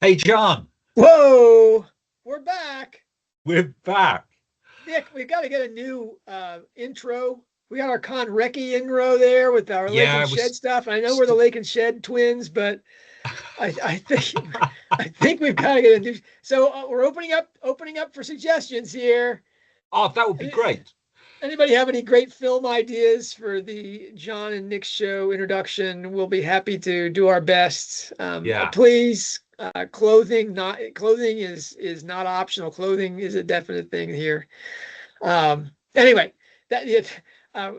Hey, John, Whoa, we're back. we're back. Nick, we've got to get a new intro. We got our Con Conrecki intro there with our Lake Yeah, and I Shed was. stuff. I know we're the St- Lake and Shed twins, but I think I think we've got to get a new. So we're opening up for suggestions here. oh, that would be Any- great. Anybody have any great film ideas for the John and Nick show introduction? We'll be happy to do our best. Yeah, Please, clothing is not optional. Clothing is a definite thing here. Anyway, that it, uh,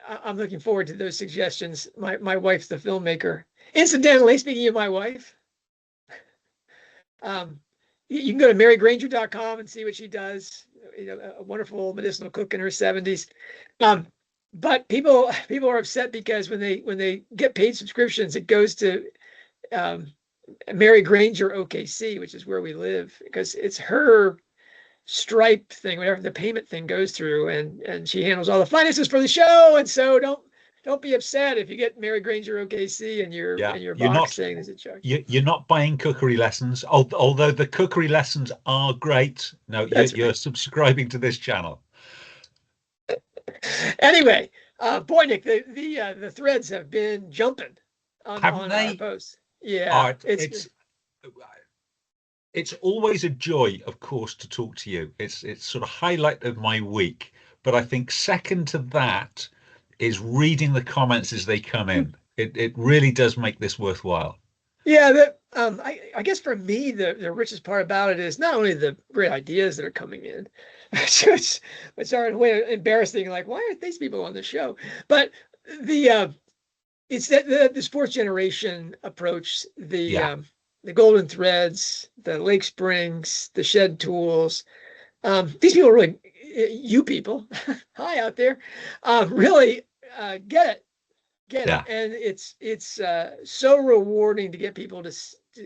I'm looking forward to those suggestions. My wife's the filmmaker. Incidentally, speaking of my wife, um, you can go to marygranger.com and see what she does. You know, a wonderful medicinal cook in her 70s. Um, but people are upset because when they get paid subscriptions, it goes to um, Mary Granger OKC, which is where we live, because it's her Stripe thing, whatever the payment thing goes through, and she handles all the finances for the show. And so don't be upset if you get Mary Granger OKC and yeah. your You're box not. saying there's a charge. You're not buying cookery lessons, although the cookery lessons are great. No, That's you're subscribing to this channel. anyway. Boy, Nick, the threads have been jumping Haven't on our they? posts. Yeah, Oh, it's always a joy, of course, to talk to you. It's sort of highlight of my week. But I think second to that is reading the comments as they come in. It really does make this worthwhile. yeah. I guess for me, the richest part about it is not only the great ideas that are coming in, which are in a way embarrassing. Like, why aren't these people on the show? But the it's that the sports generation approach, Yeah. the golden threads, the Lake Springs, the shed tools. These people really, you people, hi out there, really get it, Yeah. and it's so rewarding to get people to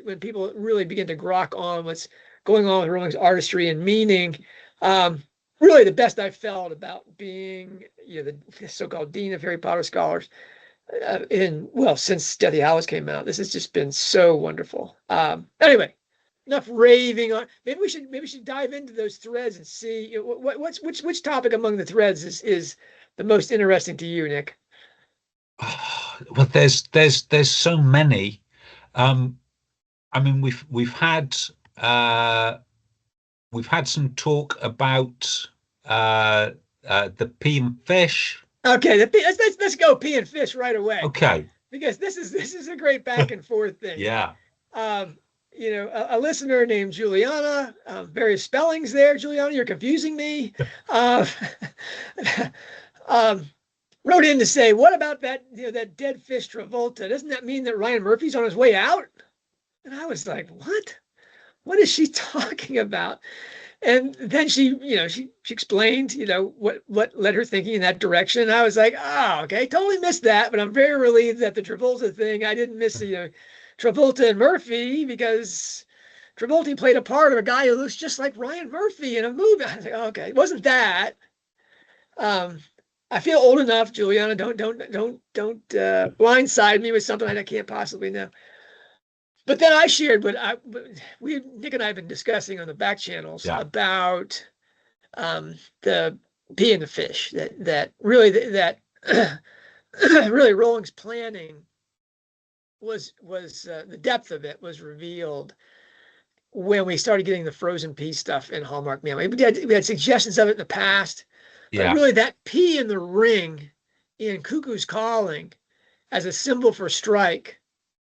when people really begin to grok on what's going on with Rowling's artistry and meaning. Um, Really, the best I've felt about being, the so-called dean of Harry Potter scholars in well since Deathly Hallows came out. This has just been so wonderful. Anyway, enough raving on. Maybe we should dive into those threads and see which topic among the threads is the most interesting to you, Nick. Well, there's so many. Um, I mean, uh, we've had some talk about uh, the pea and fish. Okay, let's go pee and fish right away Okay. because this is a great back and forth thing. Yeah. Um, a listener named Juliana, various spellings there. Juliana, you're confusing me. Uh, um, Wrote in to say, what about that dead fish Travolta? Doesn't that mean that Ryan Murphy's on his way out? And I was like, what? What is she talking about? And then she explained, what led her thinking in that direction. And I was like, oh, okay, totally missed that. But I'm very relieved that the Travolta thing, I didn't miss Travolta and Murphy, because Travolta played a part of a guy who looks just like Ryan Murphy in a movie. I was like, okay, it wasn't that. Um, I feel old enough, Juliana. Don't blindside me with something I can't possibly know. But then I shared we Nick and I have been discussing on the back channels Yeah. about the pea and the fish, that really that really Rowling's planning was the depth of it was revealed when we started getting the frozen pea stuff in Hallmark Mail. We had suggestions of it in the past, but Yeah. really that pea in the ring in Cuckoo's Calling as a symbol for strike.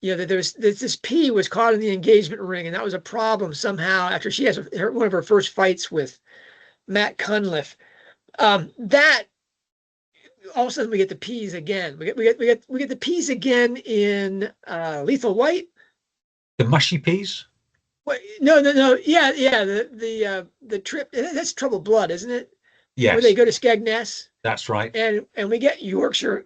That there's this P was caught in the engagement ring, and that was a problem somehow after she has one of her first fights with Matt Cunliffe. That all of a sudden we get the P's again. We get the P's again in Lethal White. The mushy peas? Wait, no. Yeah. The trip, that's Troubled Blood, isn't it? Where they Yes, go to Skegness, that's right. and we get Yorkshire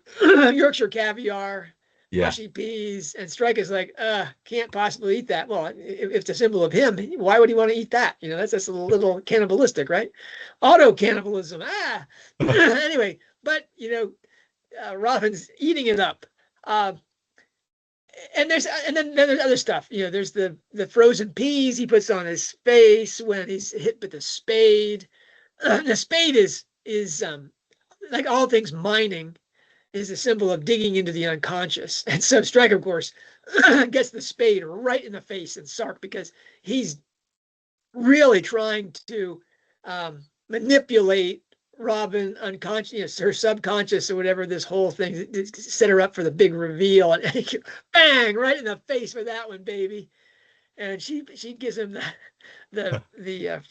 caviar, Yeah. mushy peas, and Strike is like, can't possibly eat that. Well, if it's a symbol of him, why would he want to eat that? That's just a little cannibalistic, right? Auto cannibalism. Anyway, but Robin's eating it up. Uh, then there's other stuff. There's the frozen peas he puts on his face when he's hit with a spade. The spade is like all things mining, is a symbol of digging into the unconscious. And so Stryker, of course, gets the spade right in the face in Sark because he's really trying to manipulate Robin unconscious, her subconscious or whatever, this whole thing, set her up for the big reveal, and bang, right in the face for that one, baby. And she gives him the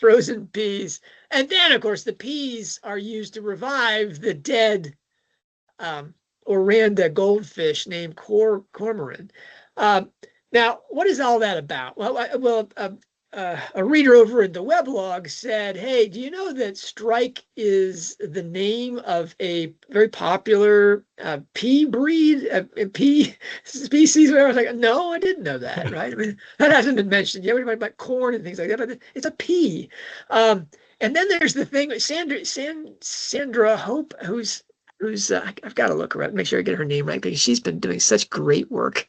frozen peas. And then, of course, the peas are used to revive the dead Oranda goldfish named Cormoran. Now, what is all that about? Well, a reader over at the weblog said, "Hey, do you know that Strike is the name of a very popular pea breed, pea species?" Whatever. I was like, "No, I didn't know that." Right? I mean, that hasn't been mentioned yet. Everybody about corn and things like that. It's a pea. And then there's the thing with Sandra Hope, who's I've got to look her up, make sure I get her name right, because she's been doing such great work,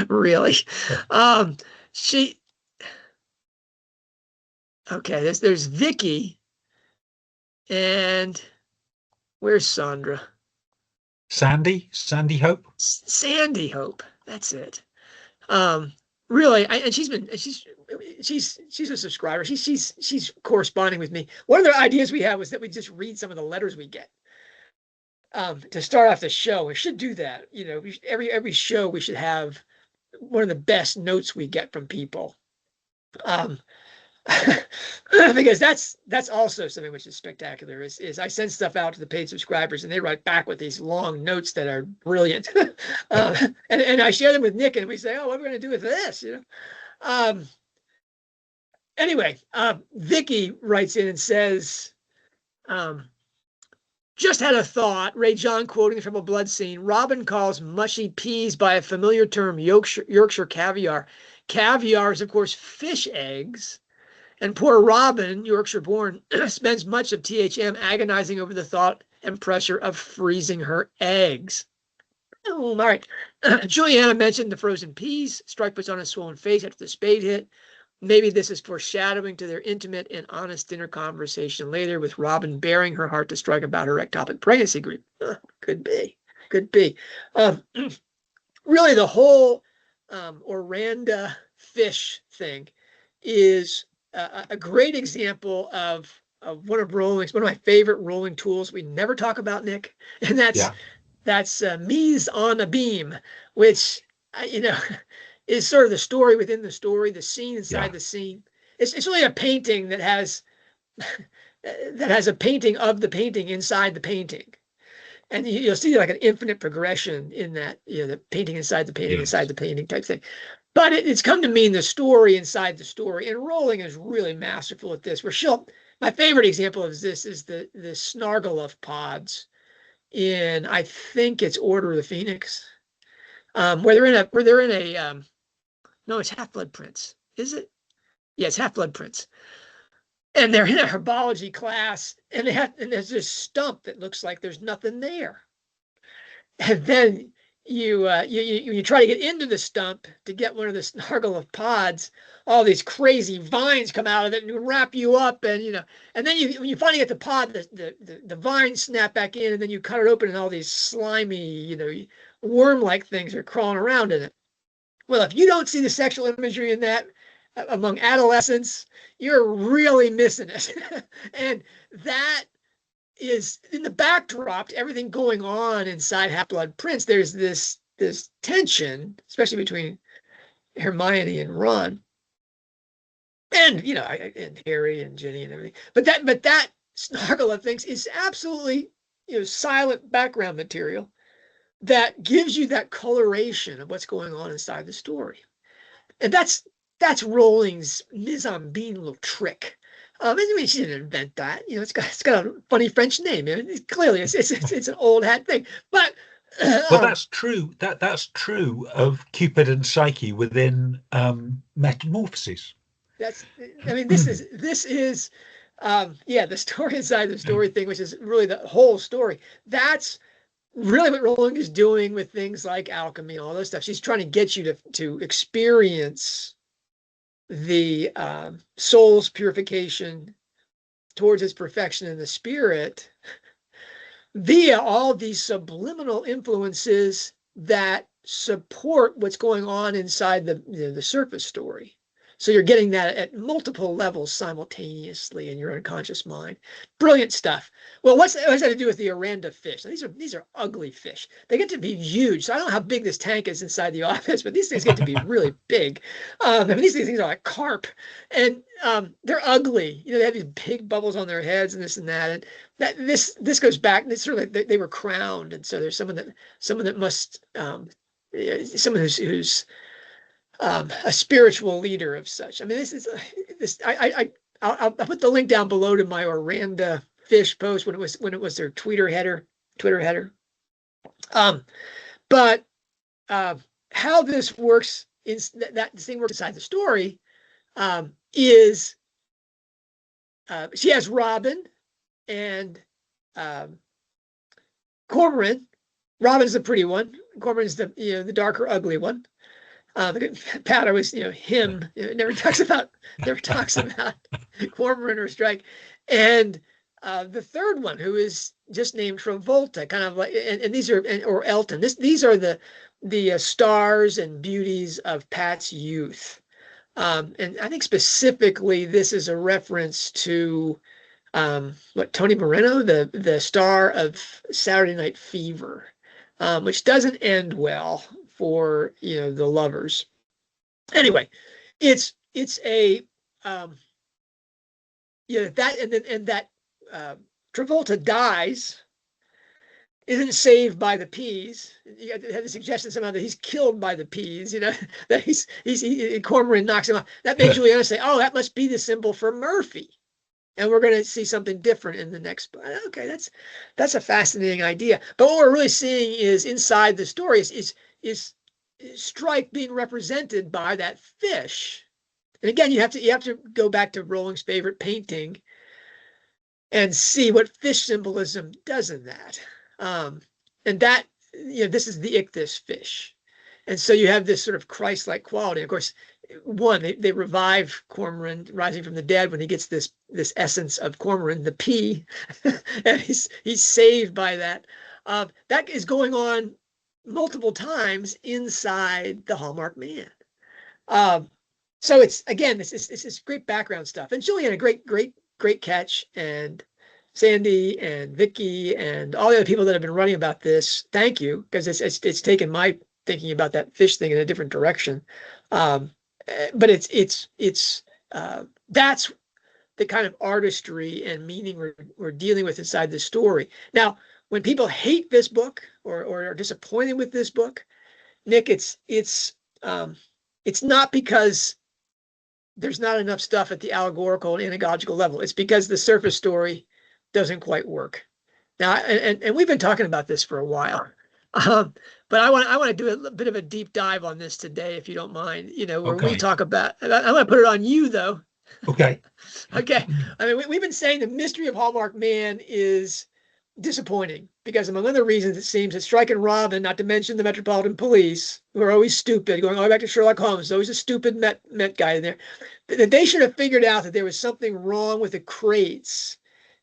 really. She. Okay, there's Vicky, and where's Sandra? Sandy Hope. Sandy Hope. That's it. Really, and she's a subscriber. She's corresponding with me. One of the ideas we have was that we just read some of the letters we get to start off the show. We should do that. Every show we should have one of the best notes we get from people. Because that's also something which is spectacular is I send stuff out to the paid subscribers and they write back with these long notes that are brilliant. And I share them with Nick and we say, "Oh, what are we going to do with this?" Anyway, Vicky writes in and says, "Just had a thought." Ray John quoting from a blood scene. "Robin calls mushy peas by a familiar term, Yorkshire caviar. Caviar is, of course, fish eggs. And poor Robin, Yorkshire born, spends much of THM agonizing over the thought and pressure of freezing her eggs." Oh, all right. Juliana mentioned the frozen peas. Strike puts on a swollen face after the spade hit. Maybe this is foreshadowing to their intimate and honest dinner conversation later, with Robin bearing her heart to Strike about her ectopic pregnancy grief. Could be. Really, the whole Oranda fish thing is a great example of one of my favorite Rowling tools we never talk about, Nick, and that's Mise on Abyme, which is sort of the story within the story, the scene inside the scene. It's really a painting that has a painting of the painting inside the painting, and you'll see like an infinite progression in that, the painting inside the painting inside the painting type thing. But it's come to mean the story inside the story, and Rowling is really masterful at this. My favorite example of this is the snargle of pods in, I think it's Order of the Phoenix, where they're in a no, it's Half-Blood Prince, is it? Yeah, it's Half-Blood Prince, and they're in a herbology class, and there's this stump that looks like there's nothing there, and then you try to get into the stump to get one of the snargle of pods. All these crazy vines come out of it and wrap you up, and then when you finally get the pod, the vines snap back in, and then you cut it open, and all these slimy, worm-like things are crawling around in it. Well, if you don't see the sexual imagery in that among adolescents, you're really missing it. And that is in the backdrop to everything going on inside Half-Blood Prince. There's this tension, especially between Hermione and Ron, and and Harry and Ginny and everything. But that snargle of things is absolutely silent background material that gives you that coloration of what's going on inside the story, and that's Rowling's mise en scène little trick. I mean, she didn't invent that. It's got a funny French name. Clearly, it's an old hat thing. But that's true. That's true of Cupid and Psyche within Metamorphoses. This is the story inside the story thing, which is really the whole story. That's really what Rowling is doing with things like alchemy and all those stuff, she's trying to get you to experience the soul's purification towards its perfection in the spirit via all these subliminal influences that support what's going on inside the surface story. So you're getting that at multiple levels simultaneously in your unconscious mind. Brilliant stuff. Well, what's that to do with the Oranda fish? Now, these are ugly fish. They get to be huge. So I don't know how big this tank is inside the office, but these things get to be really big. I mean, these things are like carp, and they're ugly. You know, they have these big bubbles on their heads and this and that. And this goes back. This sort of like they were crowned, and so there's someone that must someone who's a spiritual leader of such. I mean, I'll put the link down below to my Oranda fish post when it was their Twitter header. But how this works in that this thing works inside the story is she has Robin and Cormoran. Robin's the pretty one. Cormoran's the darker, ugly one. Pat always, him. Never talks about Cormoran or Strike, and the third one, who is just named Travolta, kind of like, and these are or Elton. These are the stars and beauties of Pat's youth, and I think specifically this is a reference to Tony Moreno, the star of Saturday Night Fever, which doesn't end well for the lovers. Anyway, it's a that Travolta dies, isn't saved by the peas. You had the suggestion somehow that he's killed by the peas, that he's Cormoran knocks him off. That made Juliana say, oh, that must be the symbol for Murphy. And we're going to see something different in the next book. Okay, that's a fascinating idea. But what we're really seeing is inside the story is Strike being represented by that fish. And again, you have to go back to Rowling's favorite painting and see what fish symbolism does in that. And that, this is the ichthys fish. And so you have this sort of Christ-like quality. Of course, they revive Cormoran rising from the dead when he gets this essence of Cormoran, the pea, and he's saved by that. That is going on multiple times inside the Hallmarked Man. So it's, again, this is great background stuff. And Juliana, great catch, and Sandy and Vicky and all the other people that have been writing about this. Thank you, because it's taken my thinking about that fish thing in a different direction. But it's that's the kind of artistry and meaning we're dealing with inside this story. Now, when people hate this book or are disappointed with this book, Nick, it's not because there's not enough stuff at the allegorical and anagogical level. It's because the surface story doesn't quite work. Now, and we've been talking about this for a while. But I want to do a bit of a deep dive on this today, if you don't mind. Where we talk about. I'm going to put it on you, though. Okay. Okay. I mean, we've been saying the mystery of Hallmarked Man is disappointing because, among other reasons, it seems that Strike and Robin, not to mention the Metropolitan Police, who are always stupid, going all the way back to Sherlock Holmes, always a stupid Met guy in there, that they should have figured out that there was something wrong with the crates.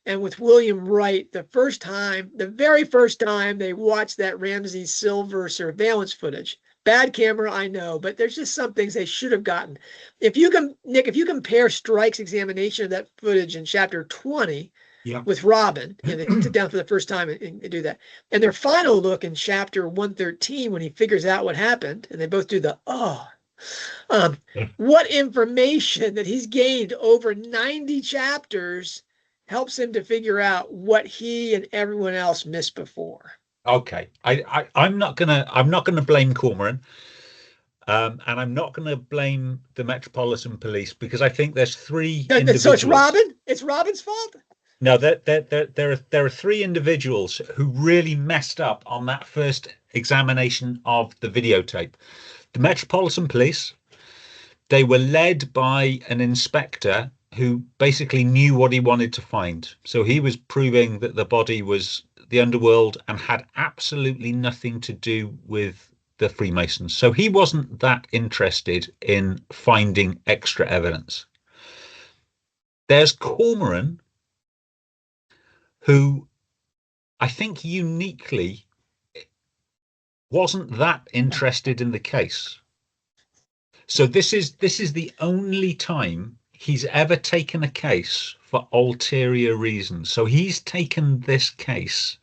And with William Wright, the very first time they watched that Ramsey Silver surveillance footage. Bad camera, I know, but there's just some things they should have gotten. If you compare Strike's examination of that footage in chapter 20 with Robin, they sit down for the first time and do that. And their final look in chapter 113, when he figures out what happened, and they both do the, what information that he's gained over 90 chapters helps him to figure out what he and everyone else missed before. Okay, I'm not gonna blame Cormoran, and I'm not gonna blame the Metropolitan Police, because I think there's three individuals. So it's Robin? It's Robin's fault? No, there are three individuals who really messed up on that first examination of the videotape. The Metropolitan Police, they were led by an inspector who basically knew what he wanted to find. So he was proving that the body was the underworld and had absolutely nothing to do with the Freemasons. So he wasn't that interested in finding extra evidence. There's Cormoran, who I think uniquely wasn't that interested in the case. So this is the only time he's ever taken a case for ulterior reasons. So he's taken this case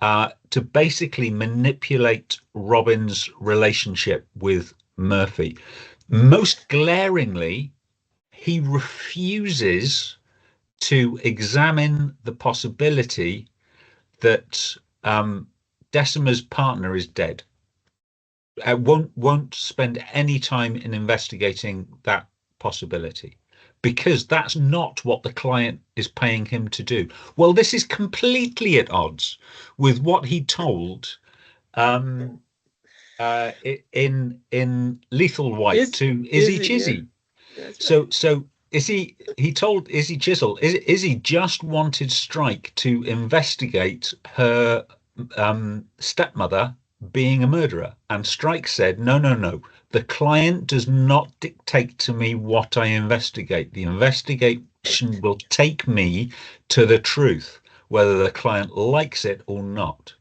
to basically manipulate Robin's relationship with Murphy. Most glaringly, he refuses to examine the possibility that Decima's partner is dead. Won't spend any time in investigating that possibility, because that's not what the client is paying him to do. Well, this is completely at odds with what he told in Lethal White to Izzy Chizzy. Yeah. So he told Izzy Chisel, Izzy just wanted Strike to investigate her stepmother being a murderer, and Strike said, no, the client does not dictate to me what I investigate. The investigation will take me to the truth, whether the client likes it or not.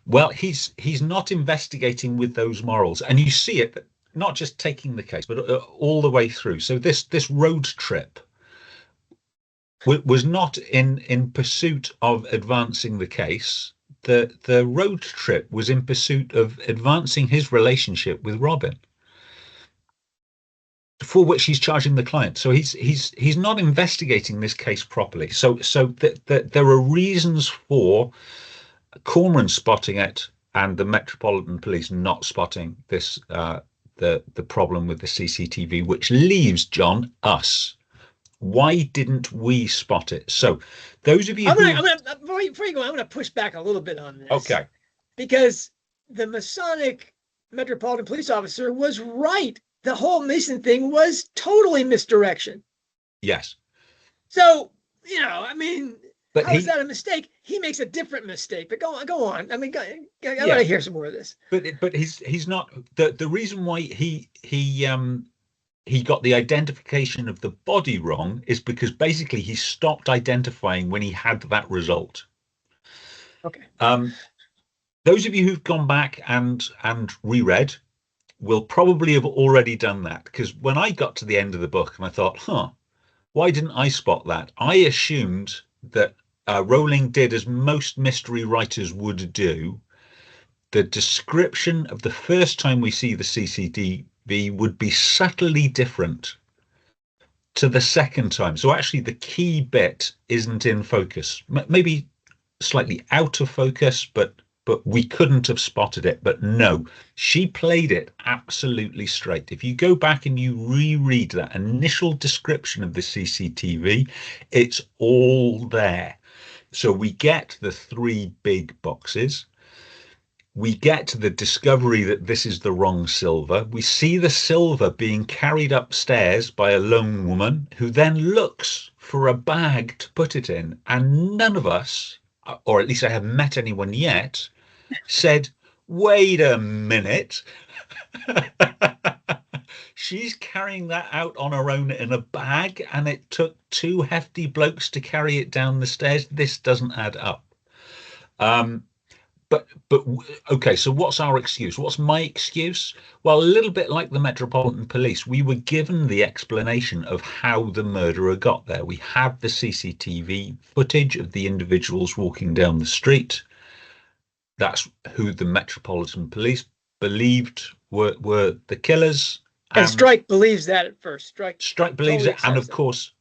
Well, he's not investigating with those morals, and you see it not just taking the case, but all the way through. So this road trip was not in pursuit of advancing the case. The road trip was in pursuit of advancing his relationship with Robin, for which he's charging the client. So he's not investigating this case properly. So there are reasons for Cormoran spotting it and the Metropolitan Police not spotting this the problem with the CCTV, which leaves John us. Why didn't we spot it? So those of you before you go, I'm gonna push back a little bit on this. Okay. Because the Masonic Metropolitan Police officer was right. The whole Mason thing was totally misdirection. Yes. So, I mean, but how is that a mistake? He makes a different mistake. But go on. I mean, I want to hear some more of this. But he's not the reason why he got the identification of the body wrong is because basically he stopped identifying when he had that result. Okay. Those of you who've gone back and reread will probably have already done that, because when I got to the end of the book and I thought, why didn't I spot that? I assumed that Rowling did as most mystery writers would do. The description of the first time we see the CCTV would be subtly different to the second time. So actually the key bit isn't in focus, maybe slightly out of focus, but we couldn't have spotted it. But no, she played it absolutely straight. If you go back and you reread that initial description of the CCTV, it's all there. So we get the 3 big boxes. We get to the discovery that this is the wrong silver. We see the silver being carried upstairs by a lone woman who then looks for a bag to put it in. And none of us, or at least I haven't met anyone yet, said, wait a minute. She's carrying that out on her own in a bag, and it took 2 hefty blokes to carry it down the stairs. This doesn't add up. But okay, so what's our excuse? What's my excuse? Well, a little bit like the Metropolitan Police, we were given the explanation of how the murderer got there. We have the CCTV footage of the individuals walking down the street. That's who the Metropolitan Police believed were the killers. And Strike believes that at first. Strike believes it, and of course,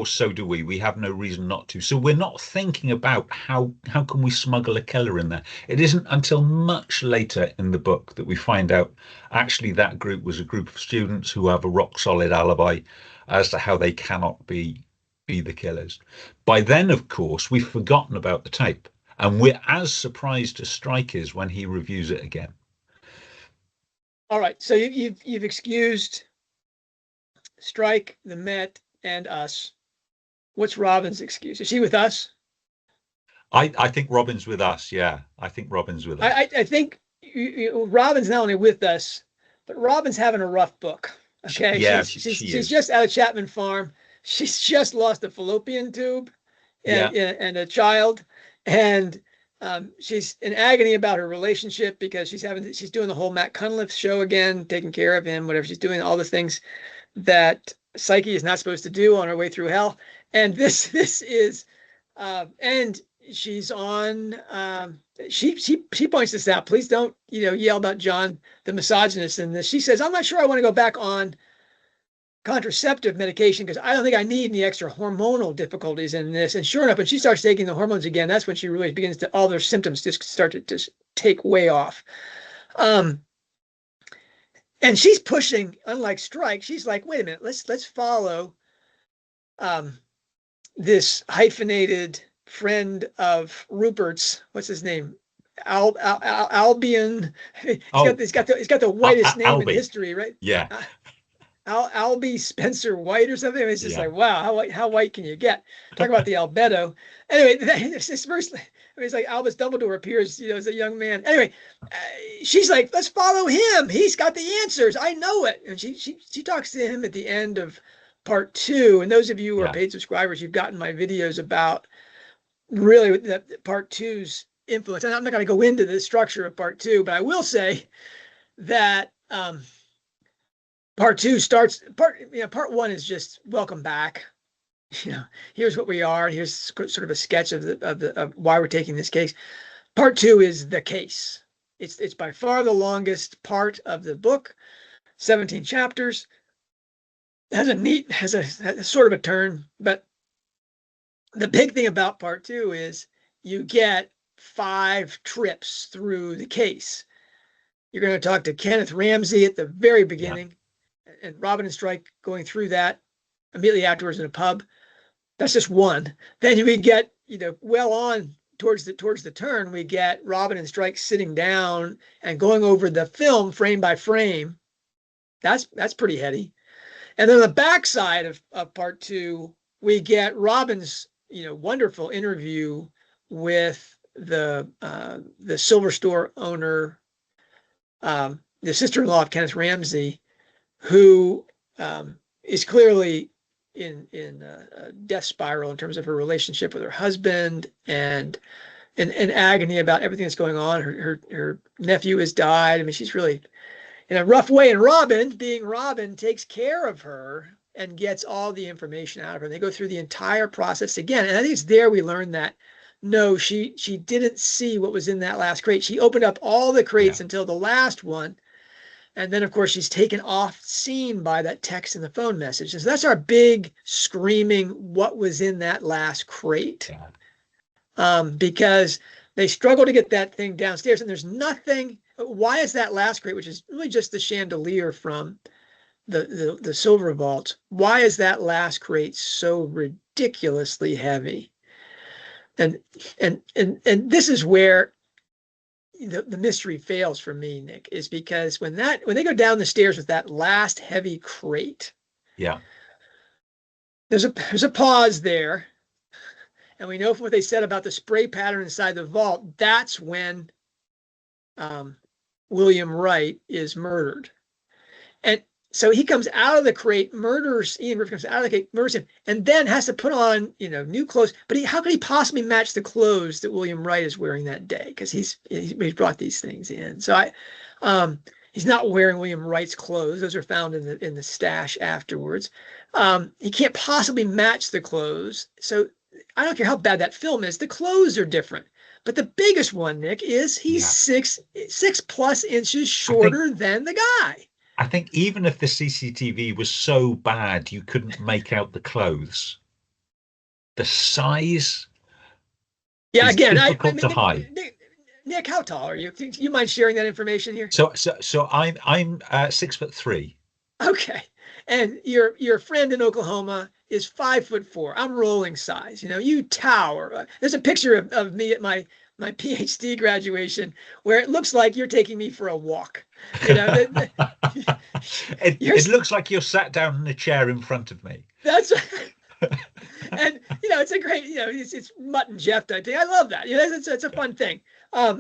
so do we. We have no reason not to. So we're not thinking about how can we smuggle a killer in there. It isn't until much later in the book that we find out actually that group was a group of students who have a rock solid alibi as to how they cannot be the killers. By then, of course, we've forgotten about the tape, and we're as surprised as Strike is when he reviews it again. All right, so you've excused Strike, the Met, and us. What's Robin's excuse? Is she with us? I think Robin's with us. Yeah, I think Robin's with us. I think Robin's not only with us, but Robin's having a rough book. Okay, Yeah, she she's is. just out of Chapman Farm. She's just lost a fallopian tube Yeah, and a child, and she's in agony about her relationship because she's doing the whole Matt Cunliffe show again, taking care of him, whatever she's doing, all the things that Psyche is not supposed to do on her way through hell. And this is and she's on she points this out. Please don't, yell about John the misogynist in this. She says, I'm not sure I want to go back on contraceptive medication because I don't think I need any extra hormonal difficulties in this. And sure enough, when she starts taking the hormones again, that's when she really begins to, all their symptoms just start to just take way off. And she's pushing, unlike Strike, she's like, wait a minute, let's follow this hyphenated friend of Rupert's, what's his name? Albion. He's got the whitest name in history, right? Yeah. Albie Spencer White or something. It's just like, wow, how white can you get? Talk about the albedo. Anyway, this verse, it's like Albus Dumbledore appears, as a young man. Anyway, she's like, let's follow him. He's got the answers. I know it. And she talks to him at the end of part 2. And those of you who are paid subscribers, you've gotten my videos about really the part 2's influence. And I'm not going to go into the structure of part 2, but I will say that part 2 starts part 1 is just welcome back. Here's what we are. Here's sort of a sketch of why we're taking this case. Part 2 is the case. It's by far the longest part of the book, 17 chapters. Has a sort of a turn, but the big thing about part 2 is you get 5 trips through the case. You're going to talk to Kenneth Ramsey at the very beginning, and Robin and Strike going through that immediately afterwards in a pub. That's just one. Then we get, well on towards the turn, we get Robin and Strike sitting down and going over the film frame by frame. That's pretty heady. And then on the backside of part 2, we get Robin's, wonderful interview with the silver store owner, the sister-in-law of Kenneth Ramsey, who is clearly in a death spiral in terms of her relationship with her husband and in agony about everything that's going on. Her nephew has died. I mean, she's really in a rough way. And Robin, being Robin, takes care of her and gets all the information out of her. They go through the entire process again. And I think it's there we learn that, no, she didn't see what was in that last crate. She opened up all the crates until the last one. And then, of course, she's taken off scene by that text and the phone message. And so that's our big screaming, what was in that last crate? Because they struggle to get that thing downstairs. And there's nothing. Why is that last crate, which is really just the chandelier from the silver vault, why is that last crate so ridiculously heavy? And this is where the mystery fails for me, Nick, is because when they go down the stairs with that last heavy crate, there's a pause there, and we know from what they said about the spray pattern inside the vault, that's when William Wright is murdered. And so he comes out of the crate, murders Ian Griffith, comes out of the crate, murders him, and then has to put on, new clothes. But how could he possibly match the clothes that William Wright is wearing that day? Because he's brought these things in. So he's not wearing William Wright's clothes. Those are found in the stash afterwards. He can't possibly match the clothes. So I don't care how bad that film is. The clothes are different. But the biggest one, Nick, is he's 6+ inches shorter than the guy. I think even if the CCTV was so bad you couldn't make out the clothes, the size is difficult to hide. Nick, how tall are you? Do you mind sharing that information here? So I'm 6'3". Okay, and your friend in Oklahoma is 5'4". I'm rolling size. You tower. There's a picture of me at my PhD graduation where it looks like you're taking me for a walk. It looks like you're sat down in a chair in front of me. That's And it's a great, it's Mutt and Jeff type thing. I love that. It's a fun thing. I'm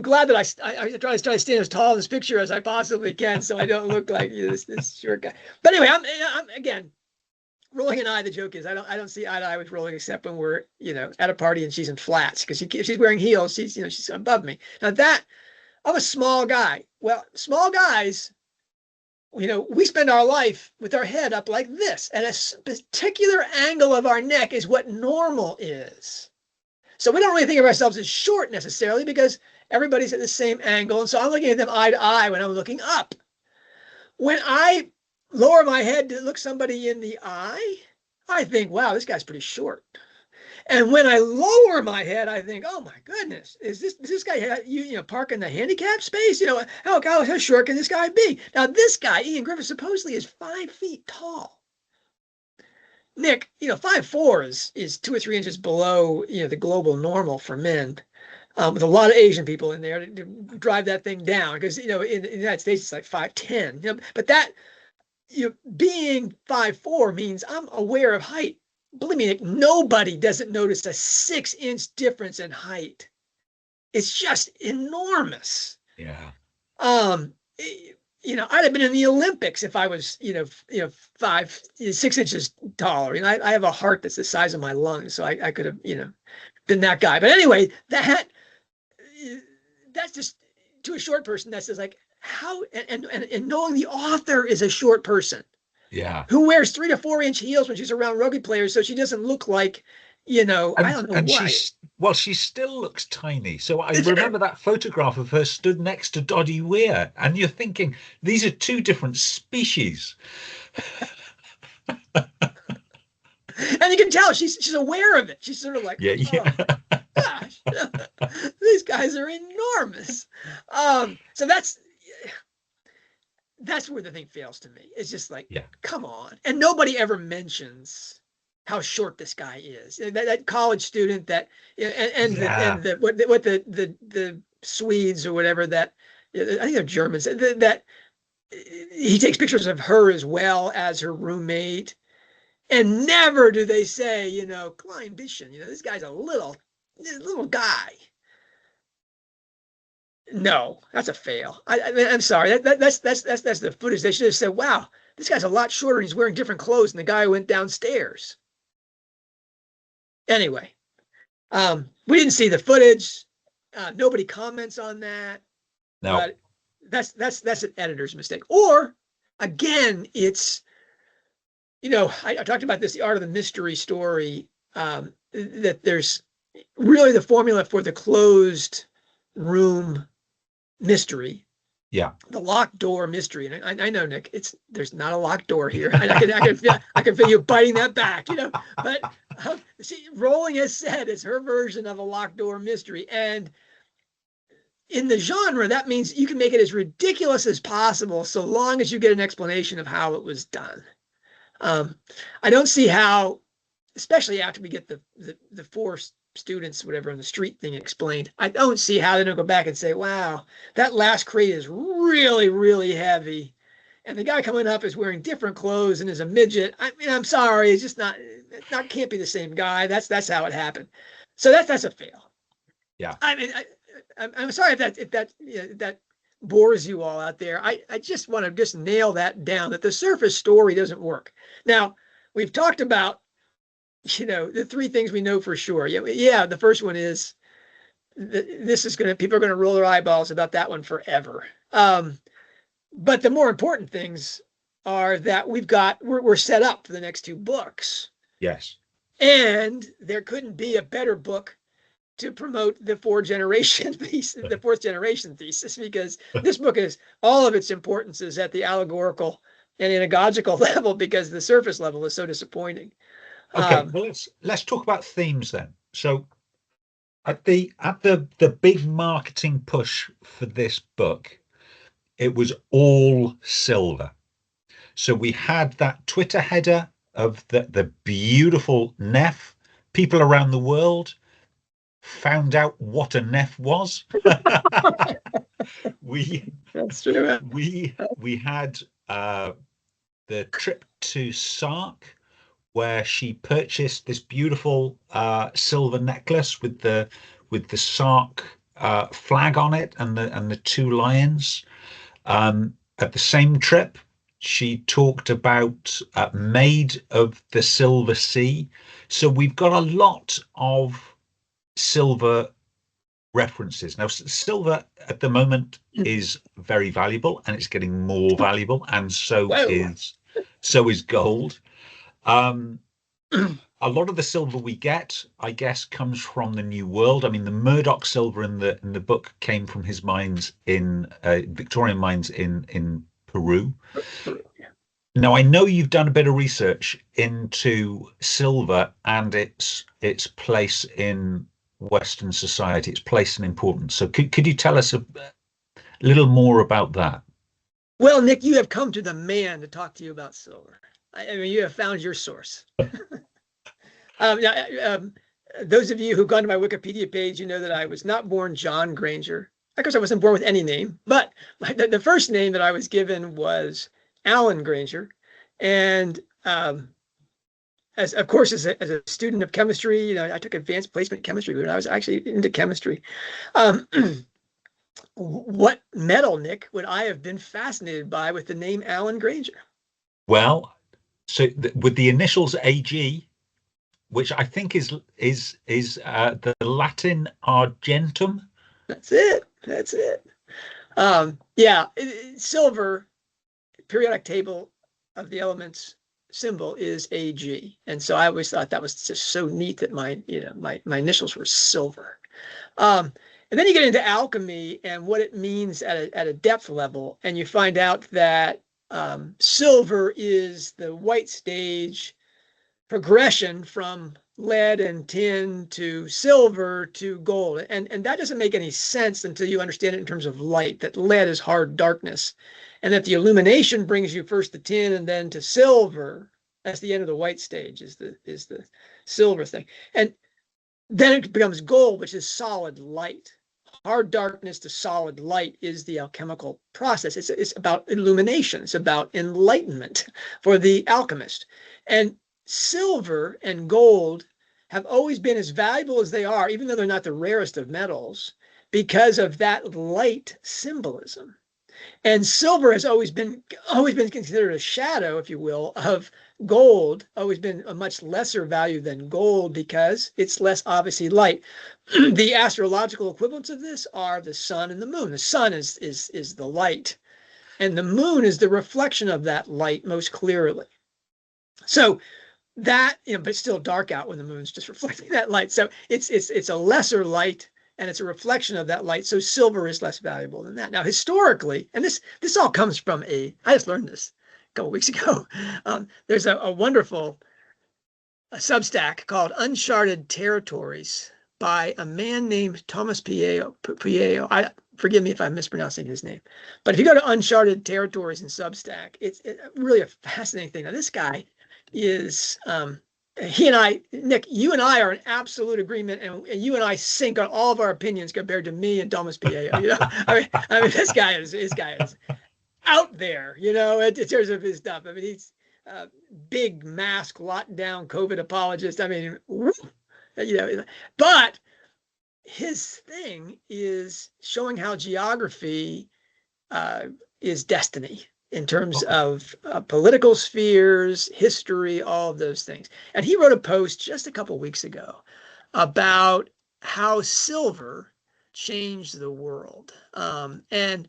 glad that I try to stand as tall in this picture as I possibly can, so I don't look like this short guy. But anyway, I'm again, Rowling and I. The joke is I don't see eye to eye with Rowling except when we're at a party and she's in flats, because she's wearing heels. She's above me. Now that I'm a small guy. Well, small guys, we spend our life with our head up like this, and a particular angle of our neck is what normal is. So we don't really think of ourselves as short necessarily, because everybody's at the same angle. And so I'm looking at them eye to eye when I'm looking up. When I lower my head to look somebody in the eye, I think, wow, this guy's pretty short. And when I lower my head, I think, oh my goodness, is this guy park in the handicap space? How short can this guy be? Now this guy, Ian Griffith, supposedly is 5 feet tall. Nick, 5'4" is 2 or 3 inches below the global normal for men, with a lot of Asian people in there to drive that thing down, because in the United States it's like 5'10". But that being 5'4" means I'm aware of height. Believe me, Nick, nobody doesn't notice a 6-inch difference in height. It's just enormous. Yeah. I'd have been in the Olympics if I was, 6 inches taller. I have a heart that's the size of my lungs, so I could have, been that guy. But anyway, that's just, to a short person, that's just like how, and knowing the author is a short person. Yeah. Who wears 3 to 4 inch heels when she's around rugby players, so she doesn't look like, I don't know why. She still looks tiny. So I remember that photograph of her stood next to Doddy Weir, and you're thinking these are 2 different species. And you can tell she's aware of it. She's sort of like, yeah. Oh, gosh, these guys are enormous. So that's where the thing fails to me. It's just like, come on. And nobody ever mentions how short this guy is. That college student that, the Swedes or whatever, that, I think they're Germans, that he takes pictures of her as well as her roommate. And never do they say, Klein Bischen, this guy's a little guy. No, that's a fail. I'm sorry. That's the footage. They should have said, wow, this guy's a lot shorter and he's wearing different clothes than the guy who went downstairs. Anyway, we didn't see the footage. Nobody comments on that. No. But that's an editor's mistake. Or again, it's, I talked about this, the art of the mystery story, that there's really the formula for the closed room mystery. Yeah. The locked door mystery. And I know, Nick, there's not a locked door here. I can feel you biting that back, but Rowling has said it's her version of a locked door mystery. And in the genre, that means you can make it as ridiculous as possible, so long as you get an explanation of how it was done. I don't see how, especially after we get the 4 students, whatever, on the street thing explained, I don't see how they don't go back and say, wow, that last crate is really, really heavy. And the guy coming up is wearing different clothes and is a midget. I mean, I'm sorry, it's just can't be the same guy. That's how it happened. So that's a fail. Yeah. I mean, I'm sorry if that bores you all out there. I just want to just nail that down, that the surface story doesn't work. Now, we've talked about, the 3 things we know for sure. Yeah, the first one is people are going to roll their eyeballs about that one forever. But the more important things are that we're set up for the next 2 books. Yes. And there couldn't be a better book to promote the 4th generation thesis, the 4th generation thesis, because this book is, all of its importance is at the allegorical and anagogical level, because the surface level is so disappointing. Okay, well, let's talk about themes then. So at the big marketing push for this book, it was all silver. So we had that Twitter header of the beautiful Neff. People around the world found out what a Neff was. That's true. We had the trip to Sark, where she purchased this beautiful silver necklace with the Sark flag on it and the two lions. At the same trip, she talked about Maid of the Silver Sea. So we've got a lot of silver references. Now, silver at the moment is very valuable and it's getting more valuable, and Whoa. so is gold. Um, a lot of the silver we get, I guess, comes from the New World. I mean, the Murdoch silver in the book came from his mines in Victorian mines in Peru. Now, I know you've done a bit of research into silver and its place in Western society, its place and importance. So, could you tell us a little more about that? Well, Nick, you have come to the man to talk to you about silver. I mean, you have found your source. Now, those of you who've gone to my Wikipedia page, you know that I was not born John Granger. Of course, I wasn't born with any name, but the first name that I was given was Alan Granger. And as of course, as a student of chemistry, you know, I took advanced placement chemistry when I was actually into chemistry. What metal, Nick, would I have been fascinated by with the name Alan Granger? Well, so with the initials AG, which I think is the Latin argentum. That's it. That's it. Yeah, silver, periodic table of the elements symbol is AG, and so I always thought that was just so neat that my my initials were silver. And then you get into alchemy and what it means at a depth level, and you find out that silver is the white stage progression from lead and tin to silver to gold. And that doesn't make any sense until you understand it in terms of light, that lead is hard darkness, and that the illumination brings you first to tin and then to silver. That's the end of the white stage, is the silver thing. And then it becomes gold, which is solid light. Hard darkness to solid light is the alchemical process. It's about illumination. It's about enlightenment for the alchemist. And silver and gold have always been as valuable as they are, even though they're not the rarest of metals, because of that light symbolism. And silver has always been considered a shadow, if you will, of gold, always been a much lesser value than gold because it's less obviously light. The astrological equivalents of this are the sun and the moon. The sun is the light, and the moon is the reflection of that light most clearly. So that, but it's still dark out when the moon's just reflecting that light. So it's a lesser light and it's a reflection of that light. So silver is less valuable than that. Now, historically, and this all comes from I just learned this a couple weeks ago. There's a wonderful Substack called Uncharted Territories by a man named Thomas Pieo. Forgive me if I'm mispronouncing his name, but if you go to Uncharted Territories in Substack, it's really a fascinating thing. Now, this guy is he and I, Nick, you and I are in absolute agreement, and you and I sync on all of our opinions compared to me and Thomas Pieo. I mean, this guy is out there, in terms of his stuff. I mean, he's big mask, lockdown, COVID apologist. I mean, but his thing is showing how geography is destiny in terms of political spheres, history, all of those things. And he wrote a post just a couple of weeks ago about how silver changed the world, and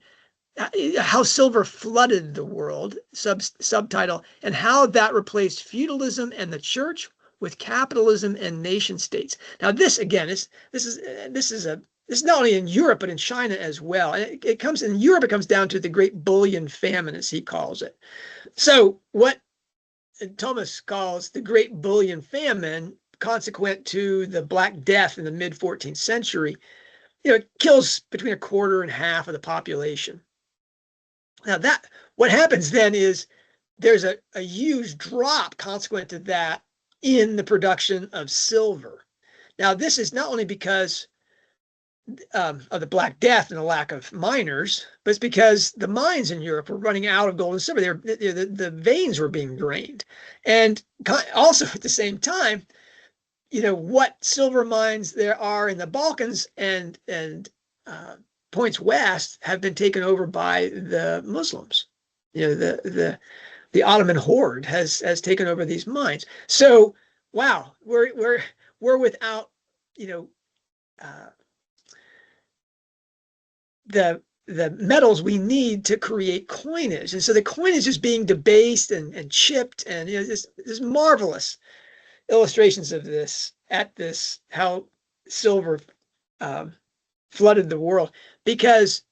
how silver flooded the world, subtitle, and how that replaced feudalism and the church with capitalism and nation states. Now, this again, this is not only in Europe but in China as well. And it comes in Europe. It comes down to the Great Bullion Famine, as he calls it. So, what Thomas calls the Great Bullion Famine, consequent to the Black Death in the mid 14th century, it kills between a quarter and half of the population. Now, what happens then is there's a huge drop consequent to that in the production of silver. Now, this is not only because of the Black Death and the lack of miners, but it's because the mines in Europe were running out of gold and silver. The veins were being drained. And also at the same time, what silver mines there are in the Balkans and points west have been taken over by the Muslims. The Ottoman horde has taken over these mines. So wow, we're without the metals we need to create coinage, and so the coinage is being debased and chipped, and there's marvelous illustrations of this how silver flooded the world, because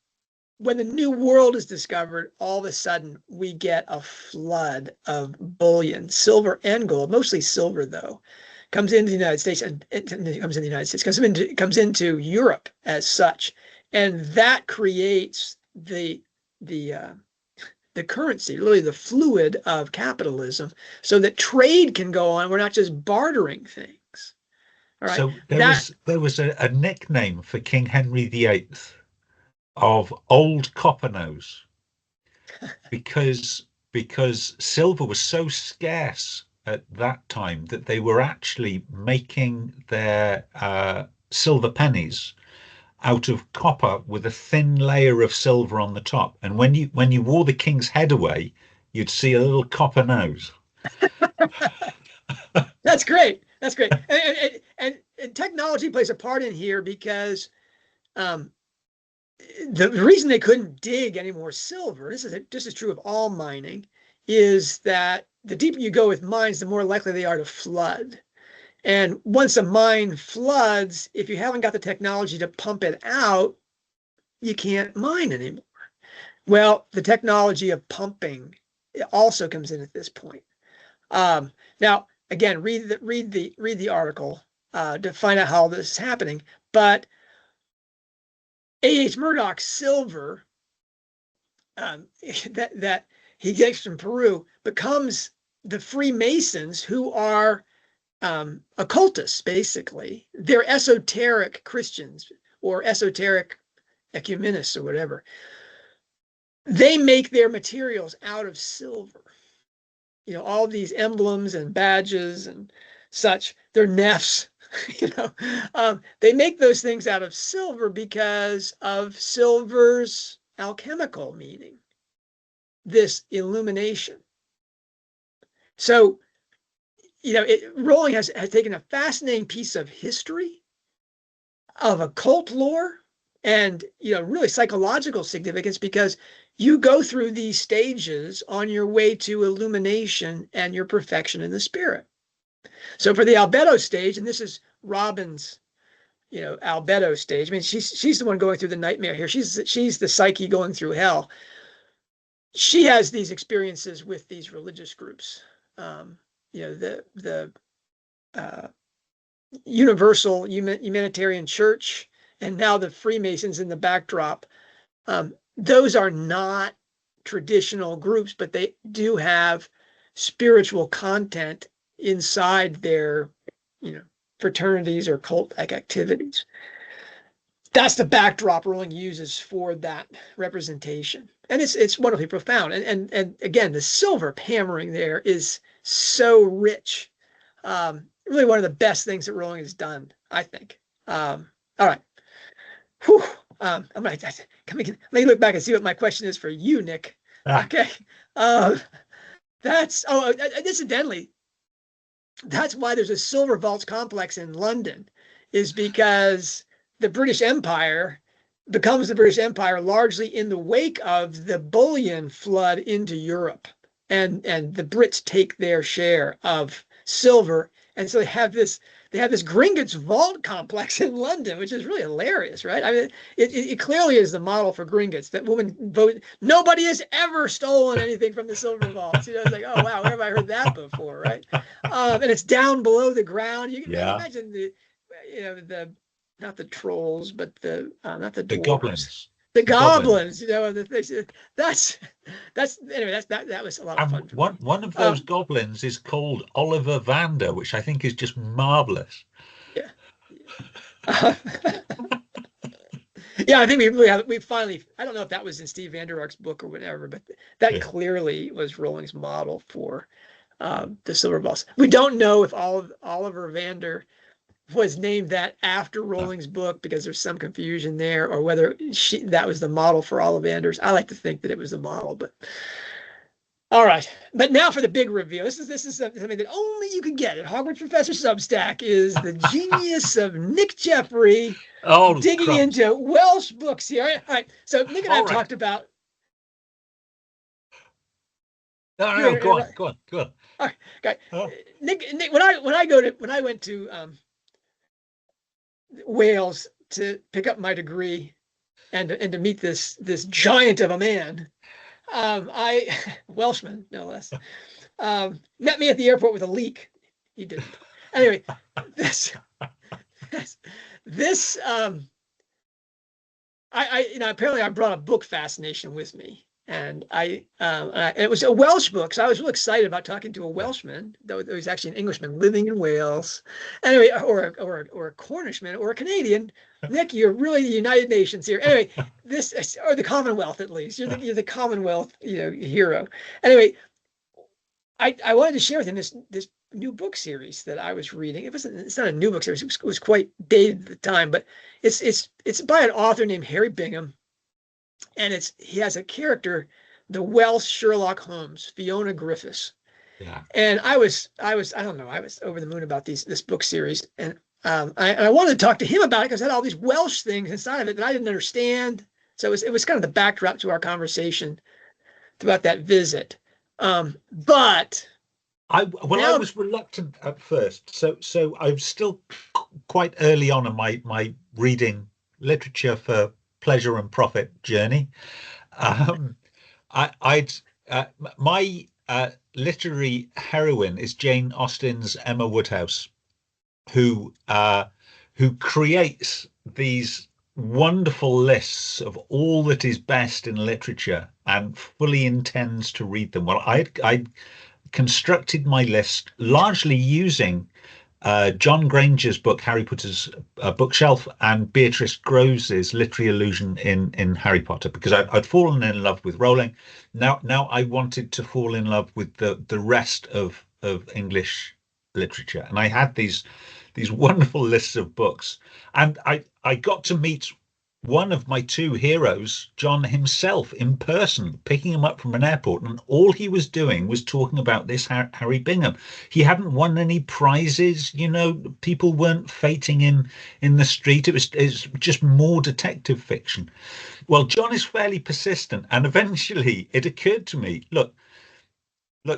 when the new world is discovered, all of a sudden we get a flood of bullion, silver and gold, mostly silver though, comes into the United States, and comes into Europe as such, and that creates the currency, really the fluid of capitalism, so that trade can go on. We're not just bartering things. All right. So there was a nickname for King Henry VIII of Old Copper-Nose because silver was so scarce at that time that they were actually making their silver pennies out of copper with a thin layer of silver on the top. And when you wore the king's head away, you'd see a little copper nose. That's great. That's great. And technology plays a part in here, because the reason they couldn't dig any more silver, this is true of all mining, is that the deeper you go with mines, the more likely they are to flood. And once a mine floods, if you haven't got the technology to pump it out, you can't mine anymore. Well, the technology of pumping also comes in at this point. Now, again, read the article to find out how this is happening. But A.H. Murdoch's silver that he gets from Peru becomes the Freemasons, who are occultists, basically. They're esoteric Christians or esoteric ecumenists or whatever. They make their materials out of silver. All these emblems and badges and such, they're nefs. They make those things out of silver because of silver's alchemical meaning, this illumination. So, Rowling has taken a fascinating piece of history, of occult lore, and really psychological significance, because you go through these stages on your way to illumination and your perfection in the spirit. So for the albedo stage, and this is Robin's albedo stage. I mean, she's the one going through the nightmare here. She's the psyche going through hell. She has these experiences with these religious groups. The Universal Humanitarian Church, and now the Freemasons in the backdrop. Those are not traditional groups, but they do have spiritual content inside their, fraternities or cult-like activities. That's the backdrop Rowling uses for that representation, and it's wonderfully profound. And again, the silver hammering there is so rich. Really one of the best things that Rowling has done, I think. All right. Whew. Let me look back and see what my question is for you, Nick. Okay. Incidentally, that's why there's a silver vaults complex in London, is because the British Empire becomes the British Empire largely in the wake of the bullion flood into Europe, and the Brits take their share of silver, and so they have this Gringotts vault complex in London, which is really hilarious, right? I mean, it clearly is the model for Gringotts. That woman voted. Nobody has ever stolen anything from the silver vaults. It's like, oh wow, where have I heard that before, right? And it's down below the ground. You can imagine not the trolls, but not the dwarves. The goblins. The goblins, that's anyway. That was a lot of fun. One of those goblins is called Oliver Vander, which I think is just marvelous. Yeah. Yeah, I think we finally. I don't know if that was in Steve Vander Ark's book or whatever, but that Yeah. clearly was Rowling's model for the Silver Balls. We don't know if Oliver Vander was named that after No. Rowling's book because there's some confusion there, or whether that was the model for Ollivanders. I like to think that it was the model, but all right. But now for the big reveal. This is something that only you can get at Hogwarts Professor Substack is the genius of Nick Jeffery Oh, digging crumbs. into Welsh books here. All right. So Nick and I All have right. talked about. No, no, You're no, gonna go on, interrupt. go on, go on. All right. Okay. Oh, Nick, when I went to Wales to pick up my degree and to meet this giant of a man, I Welshman no less, met me at the airport with a leak. He didn't. Anyway, this this, this apparently I brought a book fascination with me, and it was a Welsh book, so I was really excited about talking to a yeah. Welshman, though he was actually an Englishman living in Wales, anyway, or a Cornishman or a Canadian. Nick, you're really the United Nations here. Anyway, this or the Commonwealth at least. You're the Commonwealth, hero. Anyway, I wanted to share with him this new book series that I was reading. It's not a new book series. It was quite dated at the time, but it's by an author named Harry Bingham, and he has a character, the Welsh Sherlock Holmes, Fiona Griffiths. Yeah. And I don't know, I was over the moon about this book series, and I wanted to talk to him about it because it had all these Welsh things inside of it that I didn't understand. So it was kind of the backdrop to our conversation throughout that visit. But I now, was reluctant at first, so I'm still quite early on in my reading literature for pleasure and profit journey. Um, I'd my literary heroine is Jane Austen's Emma Woodhouse, who who creates these wonderful lists of all that is best in literature and fully intends to read them. Well, I constructed my list largely using John Granger's book, Harry Potter's Bookshelf, and Beatrice Grove's Literary Illusion in Harry Potter, because I'd fallen in love with Rowling. Now I wanted to fall in love with the rest of English literature, and I had these wonderful lists of books, and I got to meet one of my two heroes, John himself, in person, picking him up from an airport, and all he was doing was talking about this Harry Bingham. He hadn't won any prizes, people weren't fating him in the street. It's just more detective fiction. Well, John is fairly persistent, and eventually it occurred to me, look,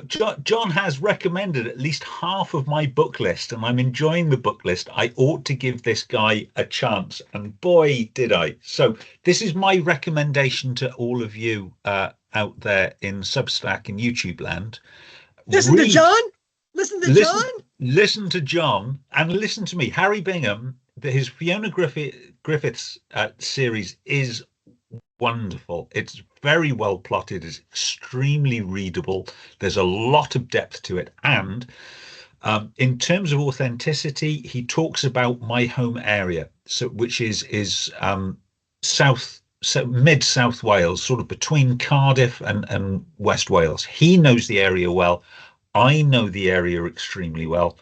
John has recommended at least half of my book list, and I'm enjoying the book list. I ought to give this guy a chance, and boy, did I. So this is my recommendation to all of you out there in Substack and YouTube land. listen to Read, John. Listen to John. listen, listen to John, and listen to me. Harry Bingham, his Fiona Griffiths series is wonderful. It's very well plotted. It's extremely readable. There's a lot of depth to it. And in terms of authenticity, he talks about my home area, which is mid South Wales, sort of between Cardiff and West Wales. He knows the area well. I know the area extremely well.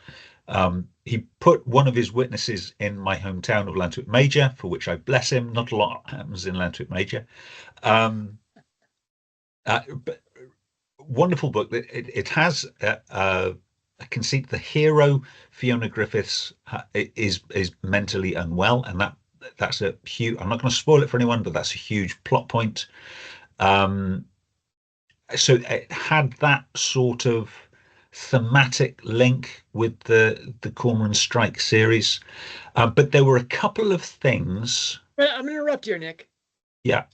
He put one of his witnesses in my hometown of Llantwit Major, for which I bless him. Not a lot happens in Llantwit Major. But wonderful book. It has a conceit. The hero, Fiona Griffiths, is mentally unwell, and that's a huge. I'm not going to spoil it for anyone, but that's a huge plot point. So it had that sort of thematic link with the Cormoran Strike series, but there were a couple of things. I'm going to interrupt here, Nick. Yeah.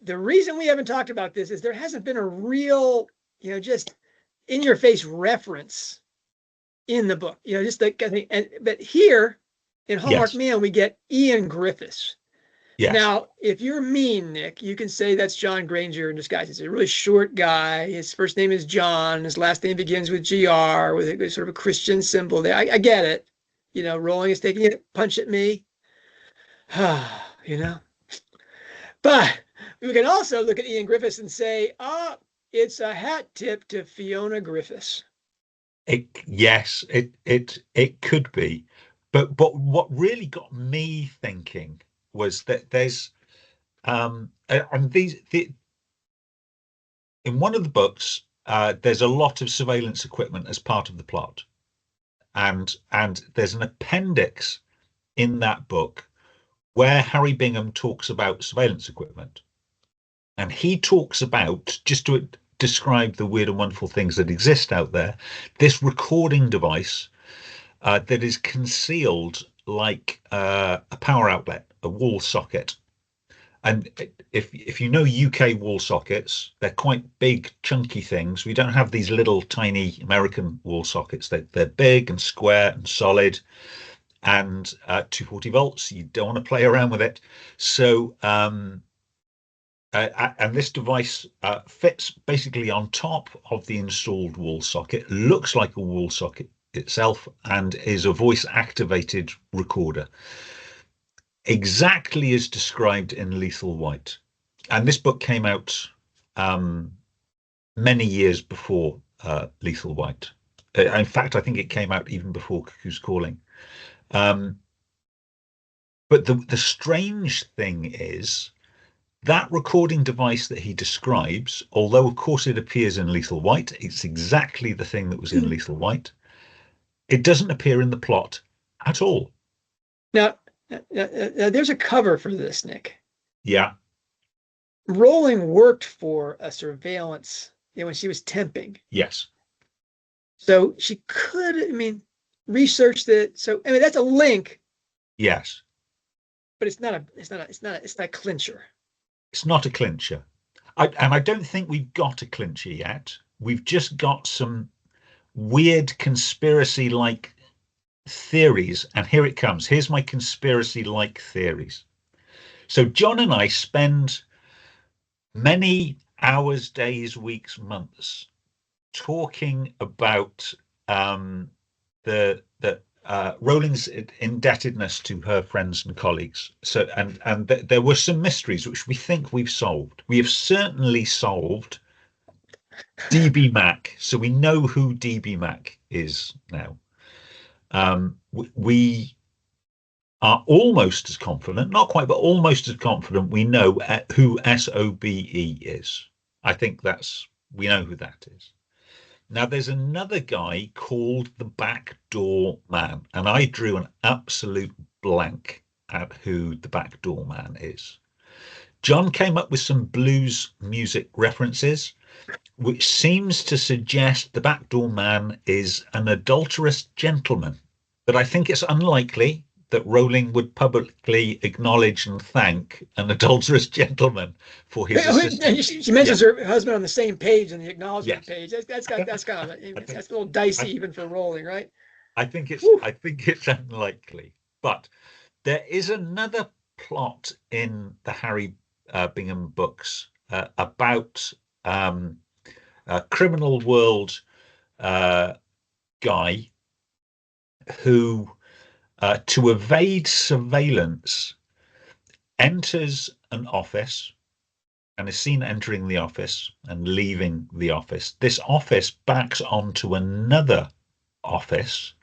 The reason we haven't talked about this is there hasn't been a real, just in your face reference in the book, just like, but here in Hallmarked Yes. Man, we get Ian Griffiths. Yes. Now, if you're mean, Nick, you can say that's John Granger in disguise. He's a really short guy. His first name is John. His last name begins with GR, with a sort of a Christian symbol there. I get it. Rowling is taking a punch at me. But we can also look at Ian Griffiths and say, it's a hat tip to Fiona Griffiths. Yes, it could be, but what really got me thinking was that there's and in one of the books there's a lot of surveillance equipment as part of the plot, and there's an appendix in that book where Harry Bingham talks about surveillance equipment, and he talks about, just to describe the weird and wonderful things that exist out there, this recording device that is concealed like a power outlet, a wall socket. And if you know UK wall sockets, they're quite big, chunky things. We don't have these little tiny American wall sockets. They're big and square and solid, and 240 volts. You don't want to play around with it. So and this device fits basically on top of the installed wall socket, looks like a wall socket itself, and is a voice activated recorder, exactly as described in Lethal White. And this book came out many years before Lethal White. In fact, I think it came out even before Cuckoo's Calling. But the strange thing is that recording device that he describes, although of course it appears in Lethal White, it's exactly the thing that was in Lethal White. It doesn't appear in the plot at all. Now, there's a cover for this, Nick. Yeah. Rowling worked for a surveillance, when she was temping. Yes. So she could, research that. So that's a link. Yes. But it's not a clincher. It's not a clincher. And I don't think we've got a clincher yet. We've just got some weird conspiracy-like theories. And here it comes. Here's my conspiracy-like theories. So John and I spend many hours, days, weeks, months talking about Rowling's indebtedness to her friends and colleagues. So, and there were some mysteries which we think we've solved. We have certainly solved DB Mac, so we know who DB Mac is now. We are almost as confident, not quite, but almost as confident we know who SOBE is. I think we know who that is. Now, there's another guy called the Backdoor Man, and I drew an absolute blank at who the Backdoor Man is. John came up with some blues music references, which seems to suggest the Backdoor Man is an adulterous gentleman. But I think it's unlikely that Rowling would publicly acknowledge and thank an adulterous gentleman for his assistance. She mentions her husband on the same page in the acknowledgement page. That's kind of a little dicey even for Rowling, right? I think it's unlikely. But there is another plot in the Harry Bingham books about a criminal world guy who, to evade surveillance, enters an office and is seen entering the office and leaving the office. This office backs onto another office.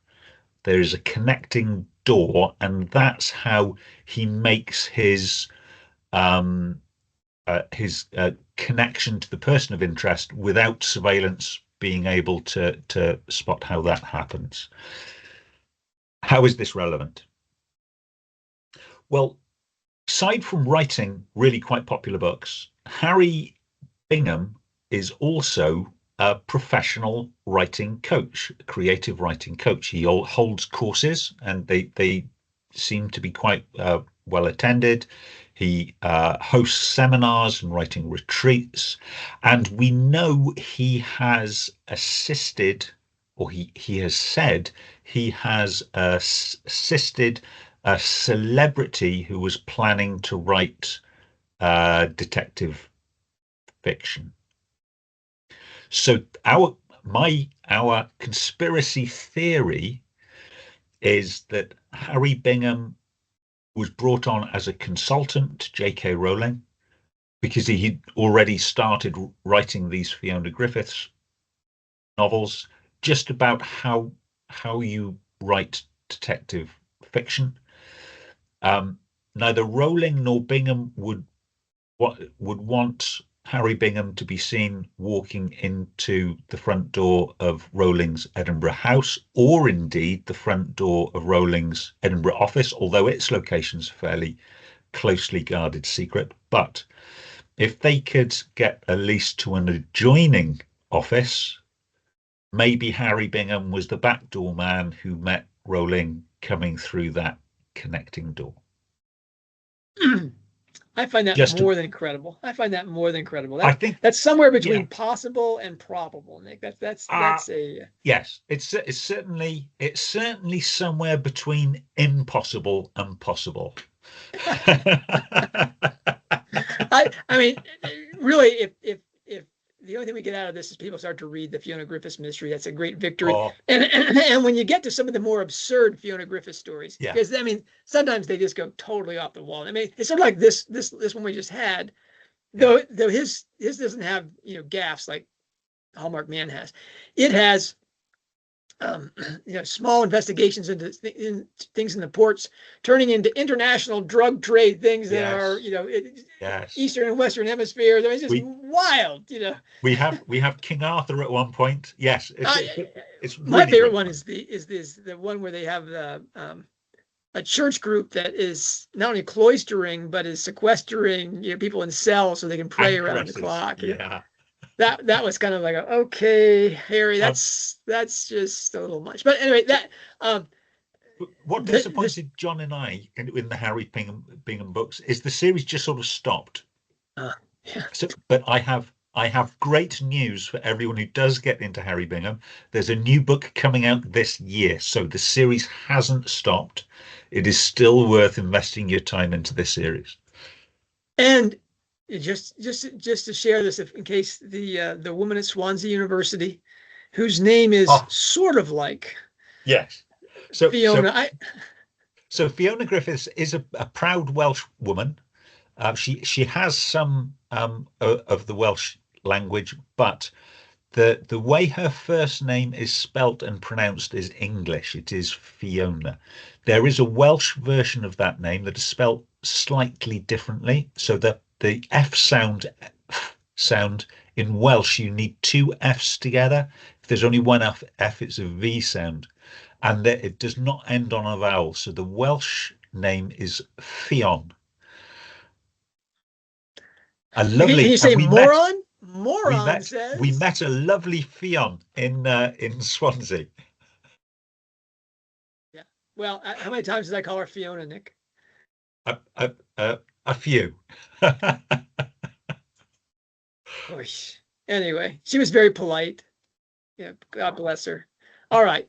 There is a connecting door, and that's how he makes his connection to the person of interest without surveillance being able to spot how that happens. How is this relevant? Well, aside from writing really quite popular books, Harry Bingham is also a professional writing coach, a creative writing coach. He holds courses, and they seem to be quite well attended. He hosts seminars and writing retreats, and we know he has assisted, or he has said he has assisted a celebrity who was planning to write detective fiction. So our conspiracy theory is that Harry Bingham was brought on as a consultant to J.K. Rowling because he'd already started writing these Fiona Griffiths novels, just about how you write detective fiction. Neither Rowling nor Bingham would want Harry Bingham to be seen walking into the front door of Rowling's Edinburgh house, or indeed the front door of Rowling's Edinburgh office, although its location's a fairly closely guarded secret. But if they could get at least to an adjoining office, maybe Harry Bingham was the backdoor man who met Rowling coming through that connecting door. I find that Just more than incredible. I find that more than incredible. I think that's somewhere between possible and probable, Nick. That's a yes. It's certainly somewhere between impossible and possible. I mean, really, if the only thing we get out of this is people start to read the Fiona Griffiths mystery, that's a great victory. Oh. And when you get to some of the more absurd Fiona Griffiths stories, yeah. because I mean, sometimes they just go totally off the wall. I mean, it's sort of like this one we just had, though his doesn't have, you know, gaffes like Hallmarked Man has. It has you know, small investigations into things in the ports, turning into international drug trade things that are, you know, Eastern and Western hemisphere. It's just wild, you know. We have King Arthur at one point. Yes, it's really my favorite one is the one where they have a church group that is not only cloistering but is sequestering, you know, people in cells so they can pray around the clock. Yeah. That was kind of like, okay, Harry, that's just a little much. But anyway, that what disappointed John and I in the Harry Bingham books is the series just sort of stopped. Yeah. So, but I have great news for everyone who does get into Harry Bingham. There's a new book coming out this year, so the series hasn't stopped. It is still worth investing your time into this series. And just to share this, in case the woman at Swansea University, whose name is sort of like Fiona. So Fiona Griffiths is a proud Welsh woman. She has some of the Welsh language, but the way her first name is spelt and pronounced is English. It is Fiona. There is a Welsh version of that name that is spelt slightly differently, so that the F sound in Welsh, you need two Fs together. If there's only one F, it's a V sound, and it does not end on a vowel. So the Welsh name is Fion. A lovely. Can you say moron? Moron says we met a lovely Fion in Swansea. Yeah. Well, how many times did I call her Fiona, Nick? A few. Anyway, she was very polite. Yeah, God bless her. All right.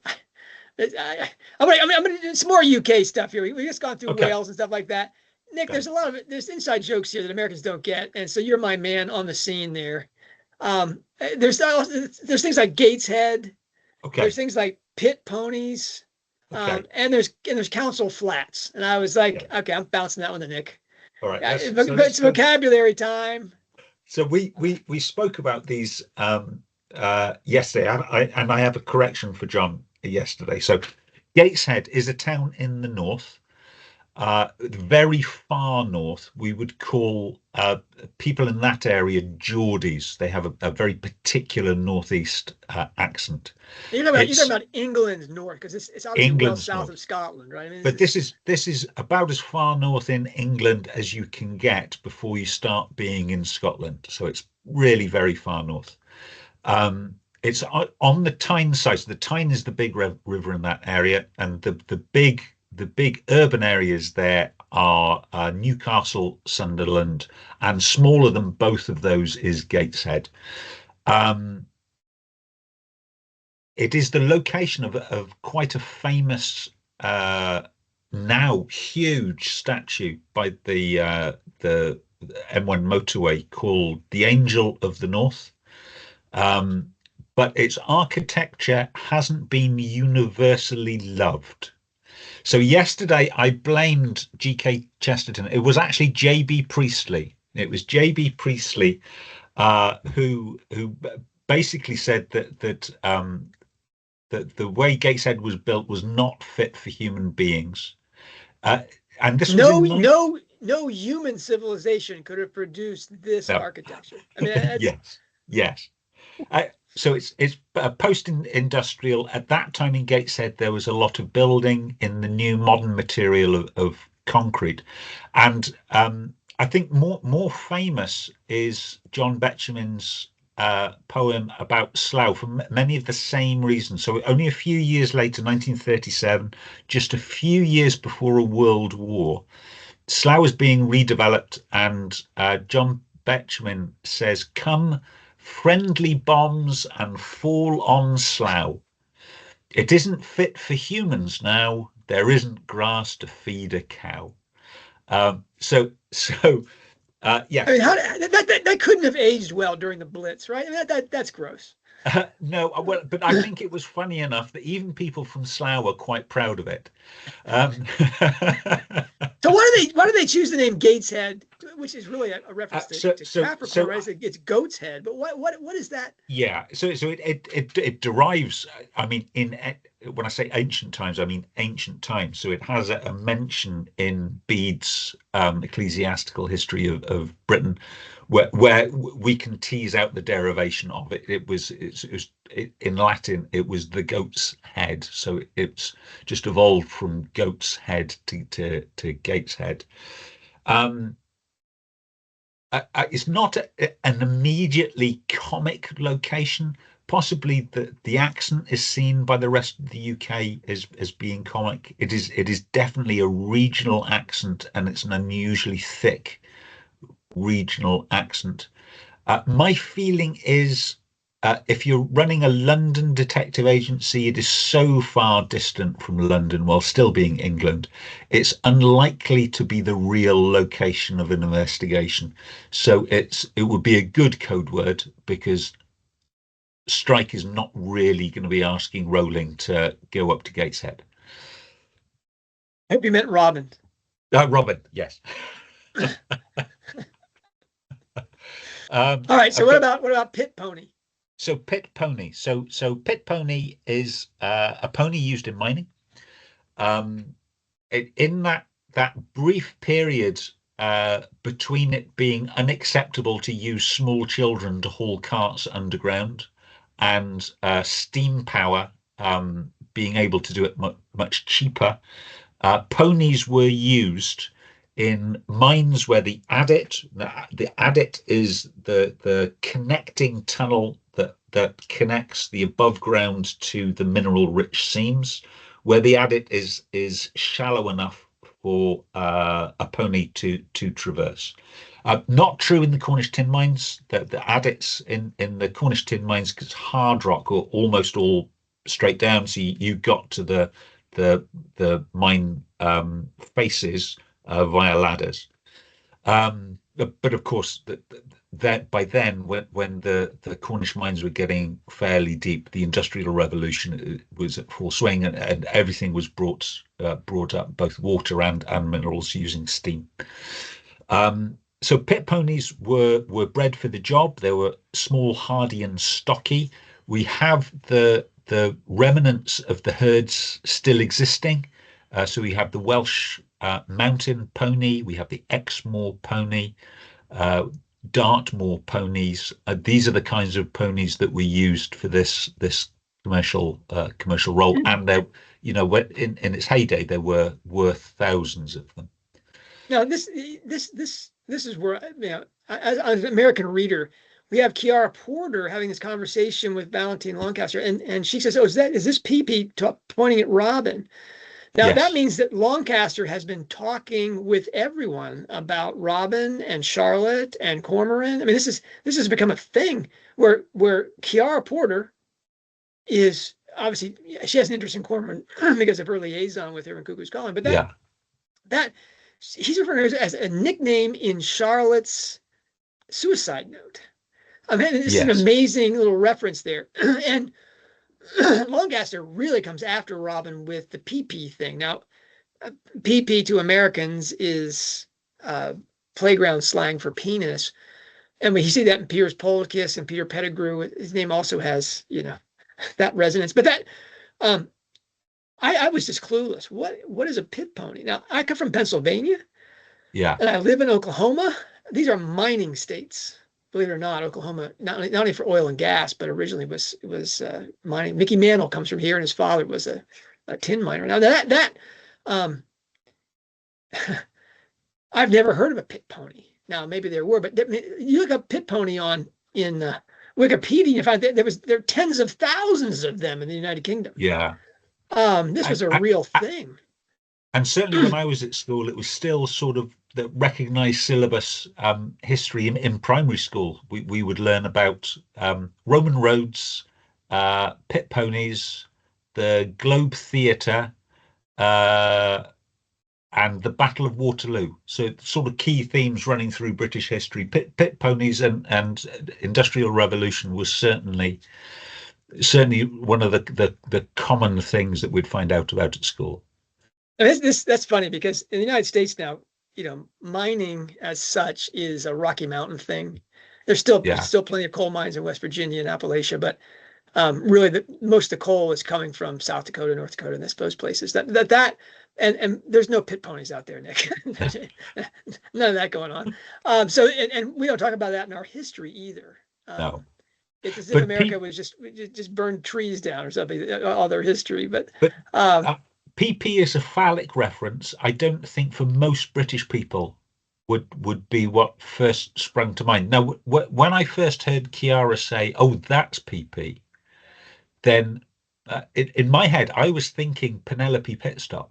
I'm gonna do some more UK stuff here. We just gone through Wales and stuff like that. Nick, there's there's inside jokes here that Americans don't get, and so you're my man on the scene there. There's things like Gateshead. Okay. There's things like pit ponies. Okay. And there's council flats. And I was like, okay, I'm bouncing that one to Nick. All right. It's vocabulary time. So we spoke about these yesterday, and I have a correction for John yesterday. So Gateshead is a town in the north, very far north. We would call people in that area Geordies. They have a very particular northeast accent. You're talking about England's north, because it's obviously well south of Scotland, right? I mean, but this is about as far north in England as you can get before you start being in Scotland. So it's really very far north. It's on the Tyne side. So the Tyne is the big river in that area, and the big urban areas there are Newcastle, Sunderland, and smaller than both of those is Gateshead. It is the location of quite a famous, now huge statue by the M1 motorway called the Angel of the North. But its architecture hasn't been universally loved. So yesterday I blamed G.K. Chesterton. It was actually J.B. Priestley It was J.B. Priestley who basically said that the way Gateshead was built was not fit for human beings. Uh, and this was No, in no human civilization could have produced this no, architecture. I mean, that's yes, yes. So it's post-industrial. At that time in Gateshead, there was a lot of building in the new modern material of concrete, and I think more famous is John Betjeman's poem about Slough for many of the same reasons. So only a few years later, 1937, just a few years before a world war, Slough was being redeveloped, and John Betjeman says, "Come, friendly bombs, and fall on Slough. It isn't fit for humans now. There isn't grass to feed a cow." I Yes. mean, how that couldn't have aged well during the Blitz, right? I mean, that's gross. No, well, but I think it was funny enough that even people from Slough were quite proud of it. Um, So why do they choose the name Gateshead, which is really a reference so to so Capricorn, so right? It's goat's head, but what is that? Yeah, so it derives. I mean, when I say ancient times, I mean ancient times. So it has a mention in Bede's ecclesiastical history of Britain, where we can tease out the derivation of it. In Latin, it was the goat's head. So it's just evolved from goat's head to Gate's head. Um, it's not an immediately comic location. Possibly the accent is seen by the rest of the UK as being comic. It is definitely a regional accent, and it's an unusually thick regional accent. My feeling is if you're running a London detective agency, it is so far distant from London while still being England. It's unlikely to be the real location of an investigation. So it would be a good code word because Strike is not really going to be asking Rowling to go up to Gateshead. I hope you meant Robin. Robin, yes. All right. So what Okay. about Pit Pony? So pit pony. So pit pony is a pony used in mining. Um, in that brief period between it being unacceptable to use small children to haul carts underground and steam power being able to do it much cheaper, ponies were used in mines where the adit is the connecting tunnel that connects the above ground to the mineral rich seams, where the adit is shallow enough for a pony to traverse. Not true in the Cornish tin mines. The adits in the Cornish tin mines, because hard rock or almost all straight down, so you got to the mine faces via ladders. But of course, that by then, when the Cornish mines were getting fairly deep, the Industrial Revolution was at full swing, and everything was brought up, both water and minerals using steam. So pit ponies were bred for the job. They were small, hardy, and stocky. We have the remnants of the herds still existing. So we have the Welsh mountain pony, we have the Exmoor pony, uh, Dartmoor ponies. These are the kinds of ponies that were used for this commercial role, and they, in its heyday, there were worth thousands of them. Now this is where as an American reader, we have Kiara Porter having this conversation with Valentine Lancaster, and she says, "Oh, is this PP pointing at Robin?" Now that Yes, means that Lancaster has been talking with everyone about Robin and Charlotte and Cormoran. I mean, this has become a thing where Kiara Porter is obviously, she has an interest in Cormoran because of her liaison with her in Cuckoo's Calling, but yeah, that he's referring to her as a nickname in Charlotte's suicide note. I mean, this is an yes, amazing little reference there. And Lancaster really comes after Robin with the PP thing. Now, PP to Americans is playground slang for penis. And you see that in Piers Polkiss and Peter Pettigrew. His name also has, that resonance. But that, I was just clueless. What is a pit pony? Now, I come from Pennsylvania. Yeah. And I live in Oklahoma. These are mining states. Believe it or not, Oklahoma, not only for oil and gas, but originally was mining. Mickey Mantle comes from here, and his father was a tin miner. Now um, I've never heard of a pit pony. Now maybe there were, but you look up pit pony in Wikipedia, you find there are tens of thousands of them in the United Kingdom. Yeah. This was a real thing. And certainly when I was at school, it was still sort of the recognized syllabus history in primary school. We would learn about Roman roads, pit ponies, the Globe Theatre, and the Battle of Waterloo. So sort of key themes running through British history. Pit ponies and Industrial Revolution was certainly one of the common things that we'd find out about at school. That's funny because in the United States now, mining as such is a Rocky Mountain thing. There's still plenty of coal mines in West Virginia and Appalachia, but really most of the coal is coming from South Dakota, North Dakota, and those places. And there's no pit ponies out there, Nick. None of that going on. So we don't talk about that in our history either. No. It's as if America was just burned trees down or something, all their history. But PP is a phallic reference. I don't think for most British people would be what first sprung to mind. Now, when I first heard Chiara say, "Oh, that's PP," then in my head I was thinking Penelope Pitstop,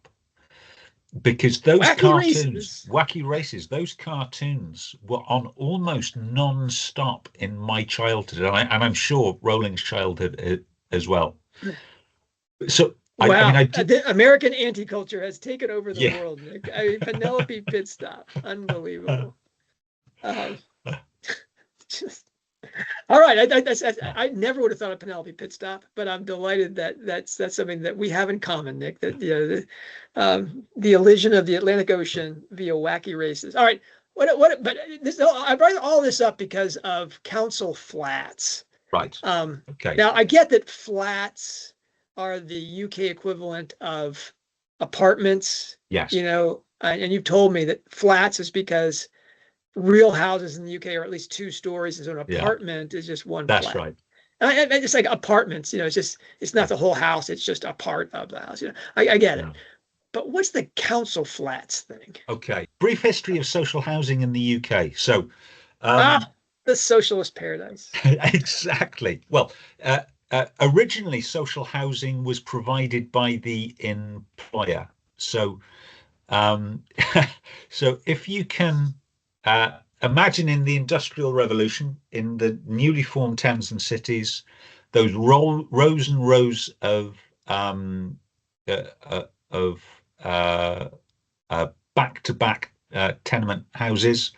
because those wacky races, those cartoons were on almost non-stop in my childhood, and I'm sure Rowling's childhood as well. So. Wow, the American anti-culture has taken over the world, Nick. Penelope Pitstop, unbelievable. All right, I never would have thought of Penelope Pitstop, but I'm delighted that's something that we have in common, Nick. That the elision of the Atlantic Ocean via wacky races. All right, But I brought all this up because of council flats. Right. Okay. Now I get that flats are the UK equivalent of apartments. Yes. And you've told me that flats is because real houses in the UK are at least 2 stories, and so an apartment is just one flat. That's right. And it's like apartments, it's not the whole house, it's just a part of the house. I get it. But what's the council flats thing? Okay. Brief history of social housing in the UK. So the socialist paradise. Exactly. Well, originally, social housing was provided by the employer. So, so if you can imagine in the Industrial Revolution, in the newly formed towns and cities, those rows and rows of back-to-back tenement houses.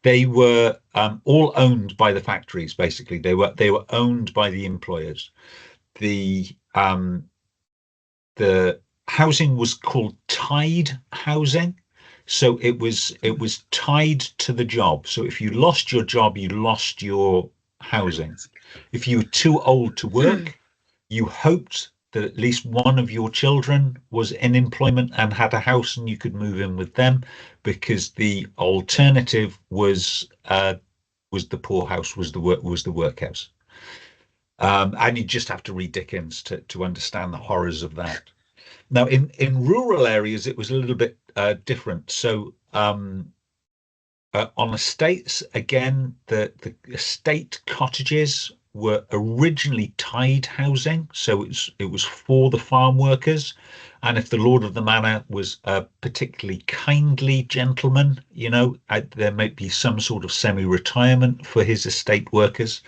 They were all owned by the factories. Basically, they were owned by the employers. The housing was called tied housing, so it was tied to the job. So if you lost your job, you lost your housing. If you were too old to work, you hoped that at least one of your children was in employment and had a house, and you could move in with them, because the alternative was the poorhouse, was the workhouse. And you just have to read Dickens to understand the horrors of that. Now, in rural areas, it was a little bit different. So on estates, again, the estate cottages were originally tied housing, so it was for the farm workers, and if the lord of the manor was a particularly kindly gentleman, there might be some sort of semi-retirement for his estate workers.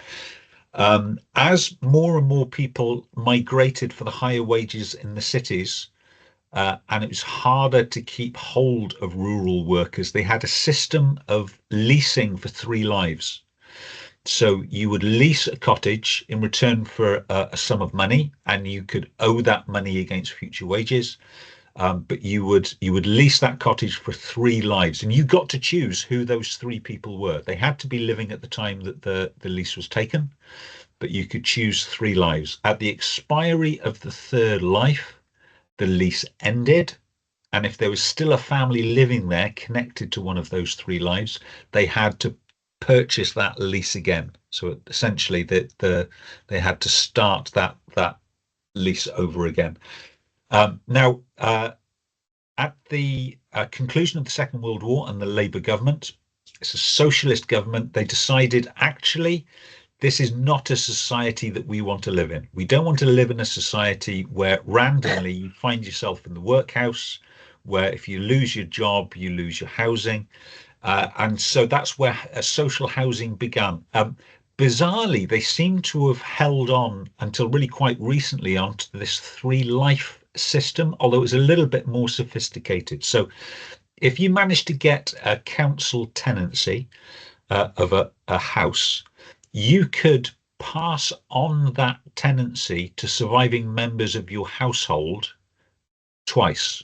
As more and more people migrated for the higher wages in the cities, and it was harder to keep hold of rural workers, they had a system of leasing for 3 lives. So you would lease a cottage in return for a sum of money, and you could owe that money against future wages. But you would lease that cottage for 3 lives, and you got to choose who those 3 people were. They had to be living at the time that the lease was taken, but you could choose 3 lives. At the expiry of the third life, the lease ended, and if there was still a family living there connected to one of those 3 lives, they had to purchase that lease again. So essentially, they had to start that lease over again. Now, at the conclusion of the Second World War and the Labour government, it's a socialist government, they decided actually this is not a society that we want to live in. We don't want to live in a society where randomly you find yourself in the workhouse, where if you lose your job, you lose your housing. And so that's where social housing began. Bizarrely, they seem to have held on until really quite recently onto this 3 life system, although it was a little bit more sophisticated. So if you manage to get a council tenancy of a house, you could pass on that tenancy to surviving members of your household twice.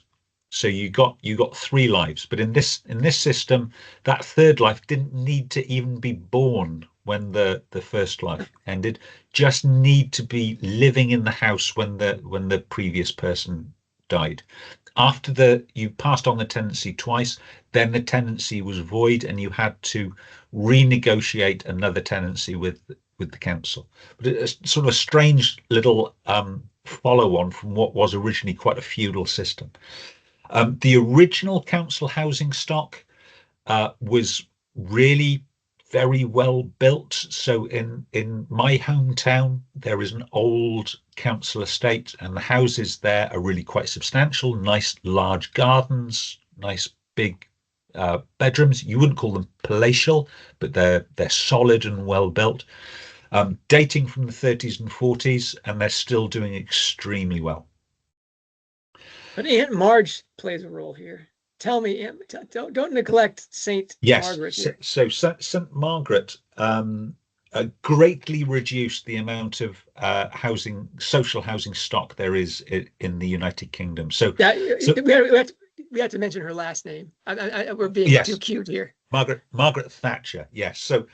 So you got 3 lives, but in this system, that third life didn't need to even be born when the first life ended. Just need to be living in the house when the previous person died. After you passed on the tenancy twice, then the tenancy was void, and you had to renegotiate another tenancy with the council. But it's sort of a strange little follow on from what was originally quite a feudal system. The original council housing stock was really very well built. So in my hometown, there is an old council estate, and the houses there are really quite substantial, nice large gardens, nice big bedrooms. You wouldn't call them palatial, but they're solid and well built, dating from the 30s and 40s, and they're still doing extremely well. But Aunt Marge plays a role here. Tell me, don't neglect Saint Margaret here. So St. Margaret greatly reduced the amount of social housing stock there is in the United Kingdom. So we have to mention her last name. We're being too cute here. Margaret Thatcher. Yes. So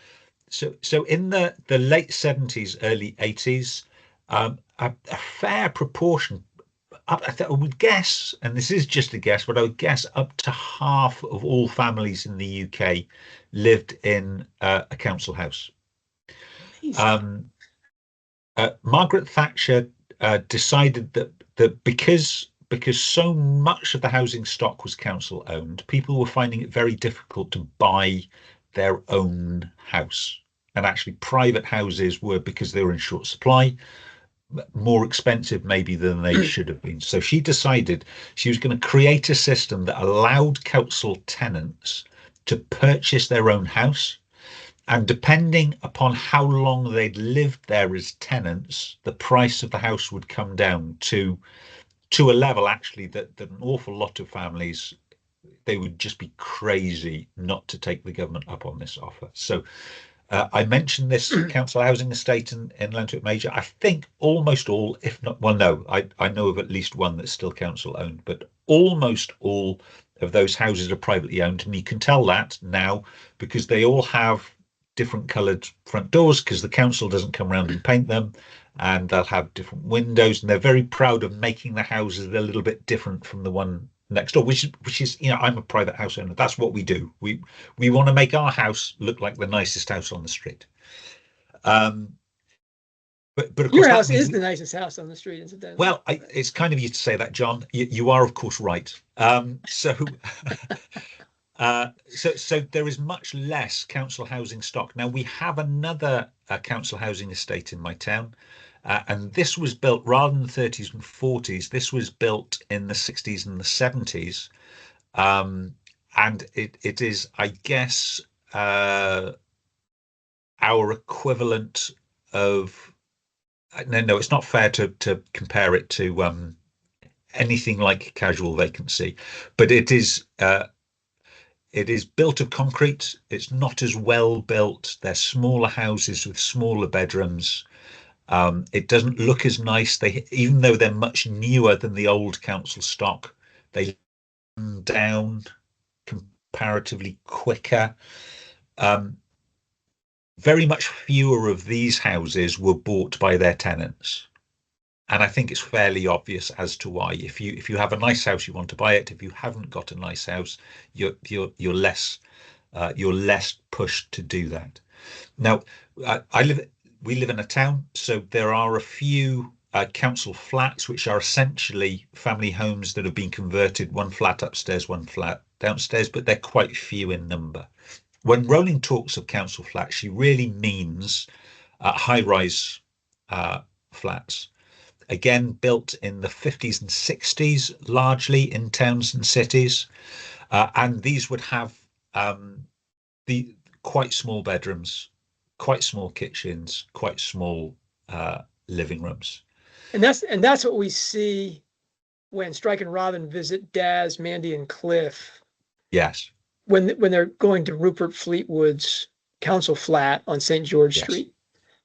in the late 70s, early 80s, a fair proportion, I would guess, and this is just a guess, but I would guess up to half of all families in the UK lived in a council house. Margaret Thatcher decided that because so much of the housing stock was council owned, people were finding it very difficult to buy their own house. And actually private houses were, because they were in short supply, more expensive maybe than they should have been. So she decided she was going to create a system that allowed council tenants to purchase their own house. And depending upon how long they'd lived there as tenants, the price of the house would come down to a level actually that an awful lot of families, they would just be crazy not to take the government up on this offer. So I mentioned this council housing estate in Lantwick Major. I think almost all, if not, well, no, I know of at least one that's still council owned, but almost all of those houses are privately owned. And you can tell that now because they all have different coloured front doors, because the council doesn't come around and paint them, and they'll have different windows, and they're very proud of making the houses a little bit different from the one next door, which is, I'm a private house owner. That's what we do. We want to make our house look like the nicest house on the street. But of course, your house is the nicest house on the street, incidentally. Well, it's kind of you to say that, John. You are, of course, right. So there is much less council housing stock. Now we have another council housing estate in my town. And this was built rather than the 30s and 40s. This was built in the 60s and the 70s. And it is, I guess, our equivalent of... No, it's not fair to compare it to anything like casual vacancy. But it is built of concrete. It's not as well built. They're smaller houses with smaller bedrooms. It doesn't look as nice. Even though they're much newer than the old council stock, They come down comparatively quicker. Very much fewer of these houses were bought by their tenants. And I think it's fairly obvious as to why. If you have a nice house, you want to buy it. If you haven't got a nice house, you're less pushed to do that. Now, we live in a town, so there are a few council flats which are essentially family homes that have been converted, one flat upstairs, one flat downstairs, but they're quite few in number. When Rowling talks of council flats, she really means high-rise flats. Again, built in the 50s and 60s, largely in towns and cities. And these would have the quite small bedrooms, quite small kitchens, quite small living rooms. And that's what we see when Strike and Robin visit Daz, Mandy, and Cliff. Yes. When they're going to Rupert Fleetwood's council flat on St. George Street.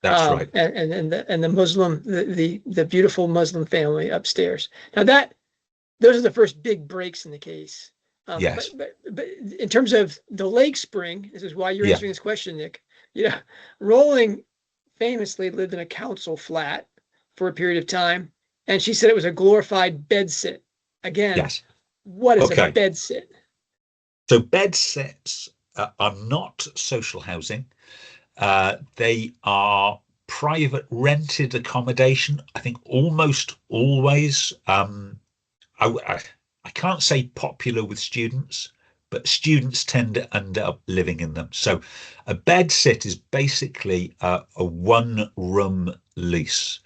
That's right. And the Muslim, the beautiful Muslim family upstairs. Now those are the first big breaks in the case. Yes. But in terms of the Lake Spring, this is why you're answering this question, Nick. Rowling famously lived in a council flat for a period of time, and she said it was a glorified bedsit. Again, yes. What is a bedsit? So bedsits are not social housing. They are private rented accommodation. I think almost always. I can't say popular with students, but students tend to end up living in them. So a bedsit is basically a one-room lease.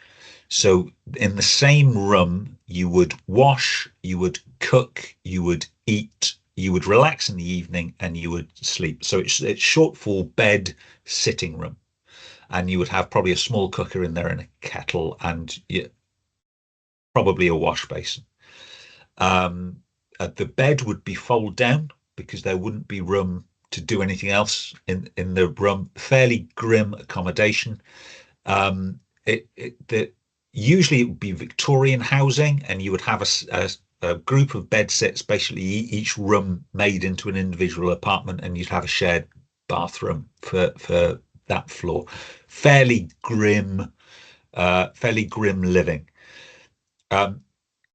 So in the same room, you would wash, you would cook, you would eat, you would relax in the evening, and you would sleep. So it's short for bed sitting room. And you would have probably a small cooker in there and a kettle and probably a wash basin. The bed would be fold down because there wouldn't be room to do anything else in the room. Fairly grim accommodation. Usually it would be Victorian housing, and you would have a group of bed sits, basically each room made into an individual apartment, and you'd have a shared bathroom for that floor. Fairly grim living.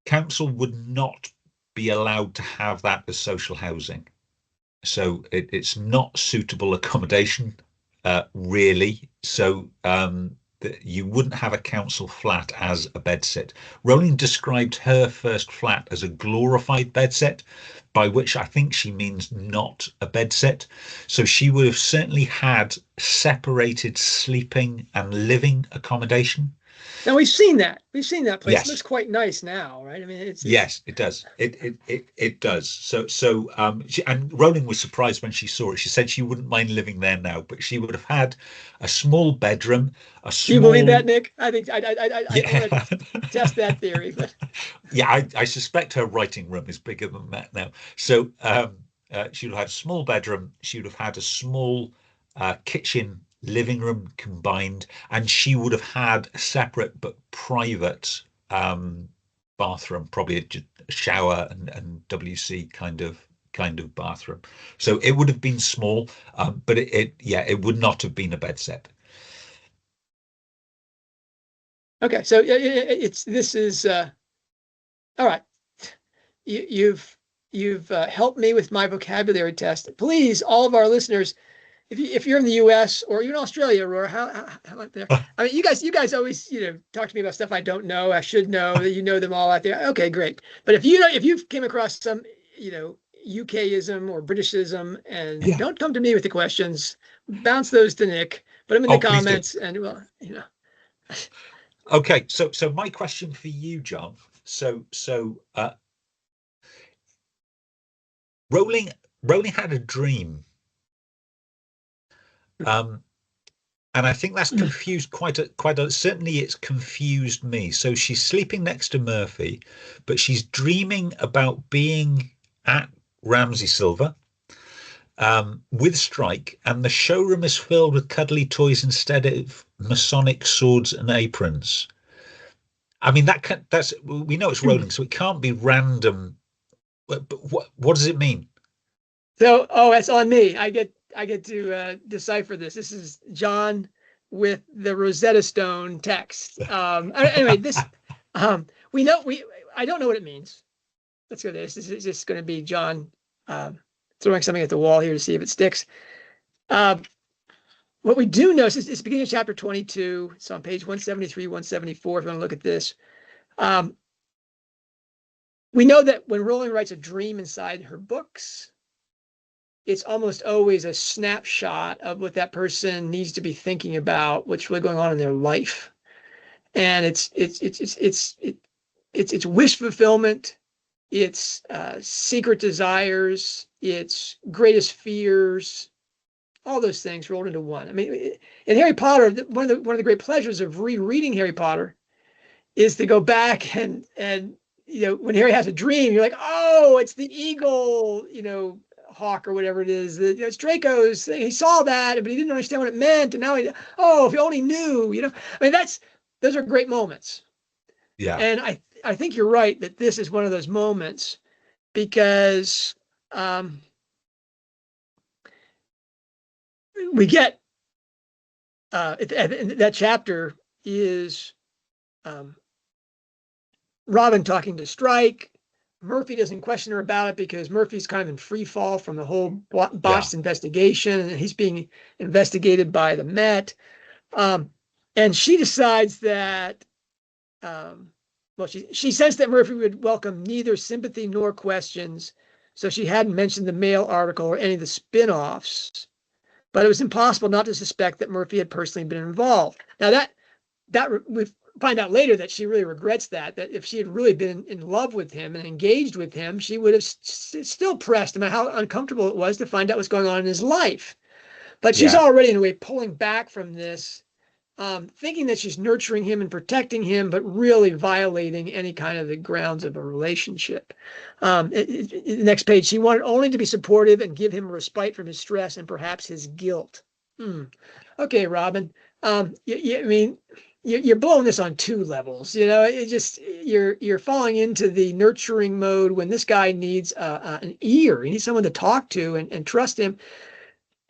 Council would not be allowed to have that as social housing. So it's not suitable accommodation, really. So you wouldn't have a council flat as a bedsit. Rowling described her first flat as a glorified bedsit, by which I think she means not a bedsit. So she would have certainly had separated sleeping and living accommodation. Now we've seen that place. Yes. It looks quite nice now, right? I mean, yes, it does. It does. So and Rowling was surprised when she saw it. She said she wouldn't mind living there now, but she would have had a small bedroom. Do you believe that, Nick? I think I want to test that theory, but yeah, I suspect her writing room is bigger than that now. So she would have had a small bedroom. She would have had a small kitchen, living room combined, and she would have had a separate but private bathroom, probably a shower and WC kind of bathroom. So it would have been small, but it would not have been a bed set. Okay, so this is all right. You've helped me with my vocabulary test. Please, all of our listeners, if you're in the U.S. or even Australia, Aurora, how about there? I mean, you guys always talk to me about stuff I don't know. I should know that you know them all out there. Okay, great. But if you've came across some UKism or Britishism, and don't come to me with the questions, bounce those to Nick. Put them in the comments, and Okay, so my question for you, John. So Rowling had a dream. And I think that's confused quite a certainly it's confused me. So she's sleeping next to Murphy, but she's dreaming about being at Ramsay Silver with Strike, and the showroom is filled with cuddly toys instead of Masonic swords and aprons. I mean, that's we know it's Rowling, so it can't be random But what does it mean? So, oh, that's on me. I get to decipher this. This is John with the Rosetta Stone text. Anyway, this we know we I don't know what it means. Let's go there. This is just going to be John throwing something at the wall here to see if it sticks. What we do know is it's beginning of chapter 22. It's on page 173, 174. If you want to look at this. We know that when Rowling writes a dream inside her books, it's almost always a snapshot of what that person needs to be thinking about, what's really going on in their life. And it's wish fulfillment, it's secret desires, it's greatest fears, all those things rolled into one. I mean, in Harry Potter, one of the great pleasures of rereading Harry Potter is to go back and when Harry has a dream, you're like, oh, it's the eagle, hawk or whatever it is. It's Draco's thing. He saw that, but he didn't understand what it meant. And now if he only knew, I mean, those are great moments. Yeah. And I think you're right that this is one of those moments because we get that chapter is Robin talking to Strike. Murphy doesn't question her about it because Murphy's kind of in free fall from the whole botched investigation, and he's being investigated by the Met. And she decides that, she sensed that Murphy would welcome neither sympathy nor questions, so she hadn't mentioned the Mail article or any of the spin-offs. But it was impossible not to suspect that Murphy had personally been involved. Now that we find out later that she really regrets that if she had really been in love with him and engaged with him, she would have still pressed him how uncomfortable it was to find out what's going on in his life. But she's already in a way pulling back from this, thinking that she's nurturing him and protecting him, but really violating any kind of the grounds of a relationship. The next page, she wanted only to be supportive and give him a respite from his stress and perhaps his guilt. Okay, Robin. I mean, you're blowing this on two levels. You're falling into the nurturing mode when this guy needs an ear. He needs someone to talk to and trust him.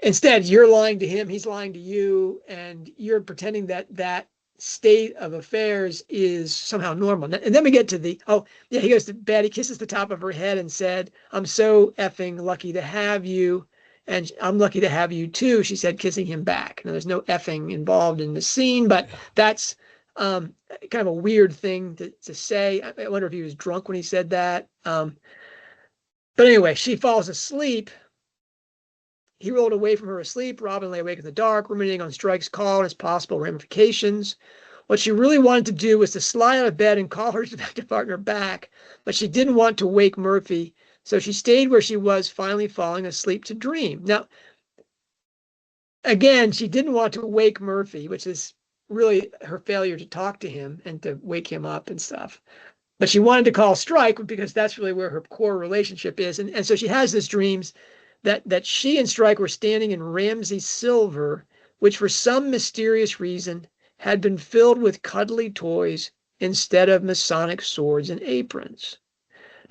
Instead, you're lying to him, he's lying to you, and you're pretending that state of affairs is somehow normal. And then we get to he goes to bed, he kisses the top of her head and said, "I'm so effing lucky to have you, and I'm lucky to have you too," she said, kissing him back. Now, there's no effing involved in the scene, but that's kind of a weird thing to say. I wonder if he was drunk when he said that. But anyway, she falls asleep. He rolled away from her asleep. Robin lay awake in the dark, ruminating on Strike's call and its possible ramifications. What she really wanted to do was to slide out of bed and call her detective partner back, but she didn't want to wake Murphy, so she stayed where she was, finally falling asleep to dream. Now, again, she didn't want to wake Murphy, which is really her failure to talk to him and to wake him up and stuff. But she wanted to call Strike because that's really where her core relationship is. And so she has these dreams that she and Strike were standing in Ramsey silver, which for some mysterious reason had been filled with cuddly toys instead of Masonic swords and aprons.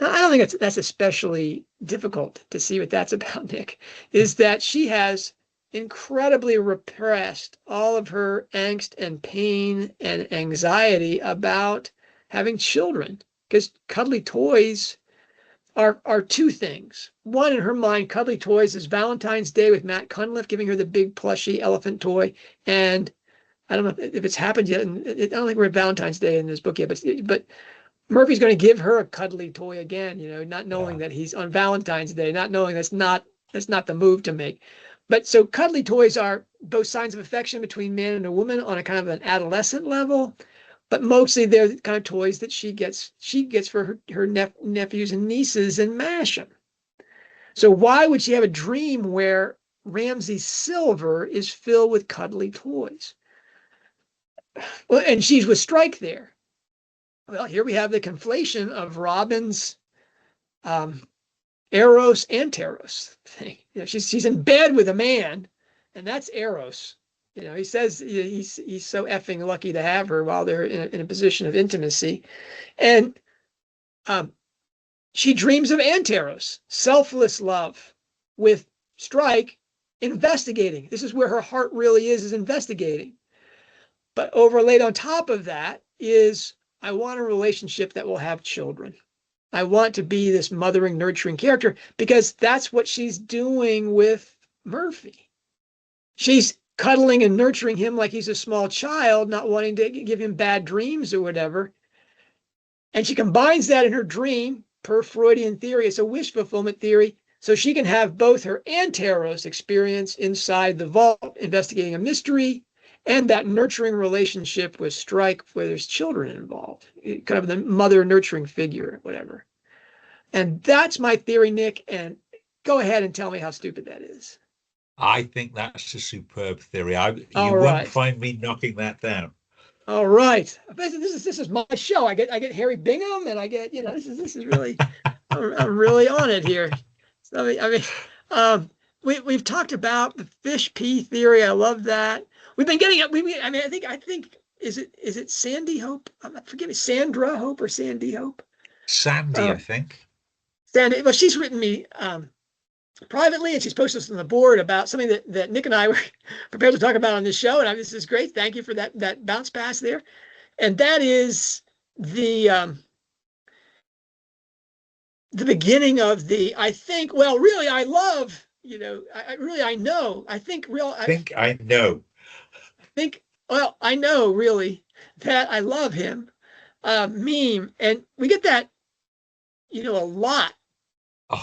Now, I don't think that's especially difficult to see what that's about, Nick, is that she has incredibly repressed all of her angst and pain and anxiety about having children, because cuddly toys are two things. One, in her mind, cuddly toys is Valentine's Day with Matt Cunliffe giving her the big plushy elephant toy. And I don't know if it's happened yet. And I don't think we're at Valentine's Day in this book yet, but Murphy's going to give her a cuddly toy again, not knowing that he's on Valentine's Day, not knowing that's not the move to make. But so cuddly toys are both signs of affection between man and a woman on a kind of an adolescent level. But mostly they're the kind of toys that she gets for her nephews and nieces in Masham. So why would she have a dream where Ramsey silver is filled with cuddly toys? Well, and she's with Strike there. Well, here we have the conflation of Robin's Eros and Teros thing. She's in bed with a man, and that's Eros. He says he's so effing lucky to have her while they're in a position of intimacy. And She dreams of Anteros, selfless love, with Strike investigating. This is where her heart really is investigating. But overlaid on top of that is, I want a relationship that will have children. I want to be this mothering, nurturing character, because that's what she's doing with Murphy. She's cuddling and nurturing him like he's a small child, not wanting to give him bad dreams or whatever. And she combines that in her dream, per Freudian theory. It's a wish fulfillment theory. So she can have both her Anteros experience inside the vault, investigating a mystery, and that nurturing relationship with Strike, where there's children involved, kind of the mother nurturing figure, whatever. And that's my theory, Nick. And go ahead and tell me how stupid that is. I think that's a superb theory. You All won't right. find me knocking that down. All right. This is my show. I get Harry Bingham, and I get, this is really, I'm really on it here. So, we've talked about the fish pea theory. I love that. We've been getting it. I think is it Sandy Hope? Forgive me, Sandra Hope or Sandy Hope? Sandy, I think. Sandy. Well, she's written me privately, and she's posted us on the board about something that Nick and I were prepared to talk about on this show. And this is great. Thank you for that bounce pass there. And that is the beginning of the, I think, well, really, I love, I know. I think, I know. Well, I know really that I love him meme. And we get that, a lot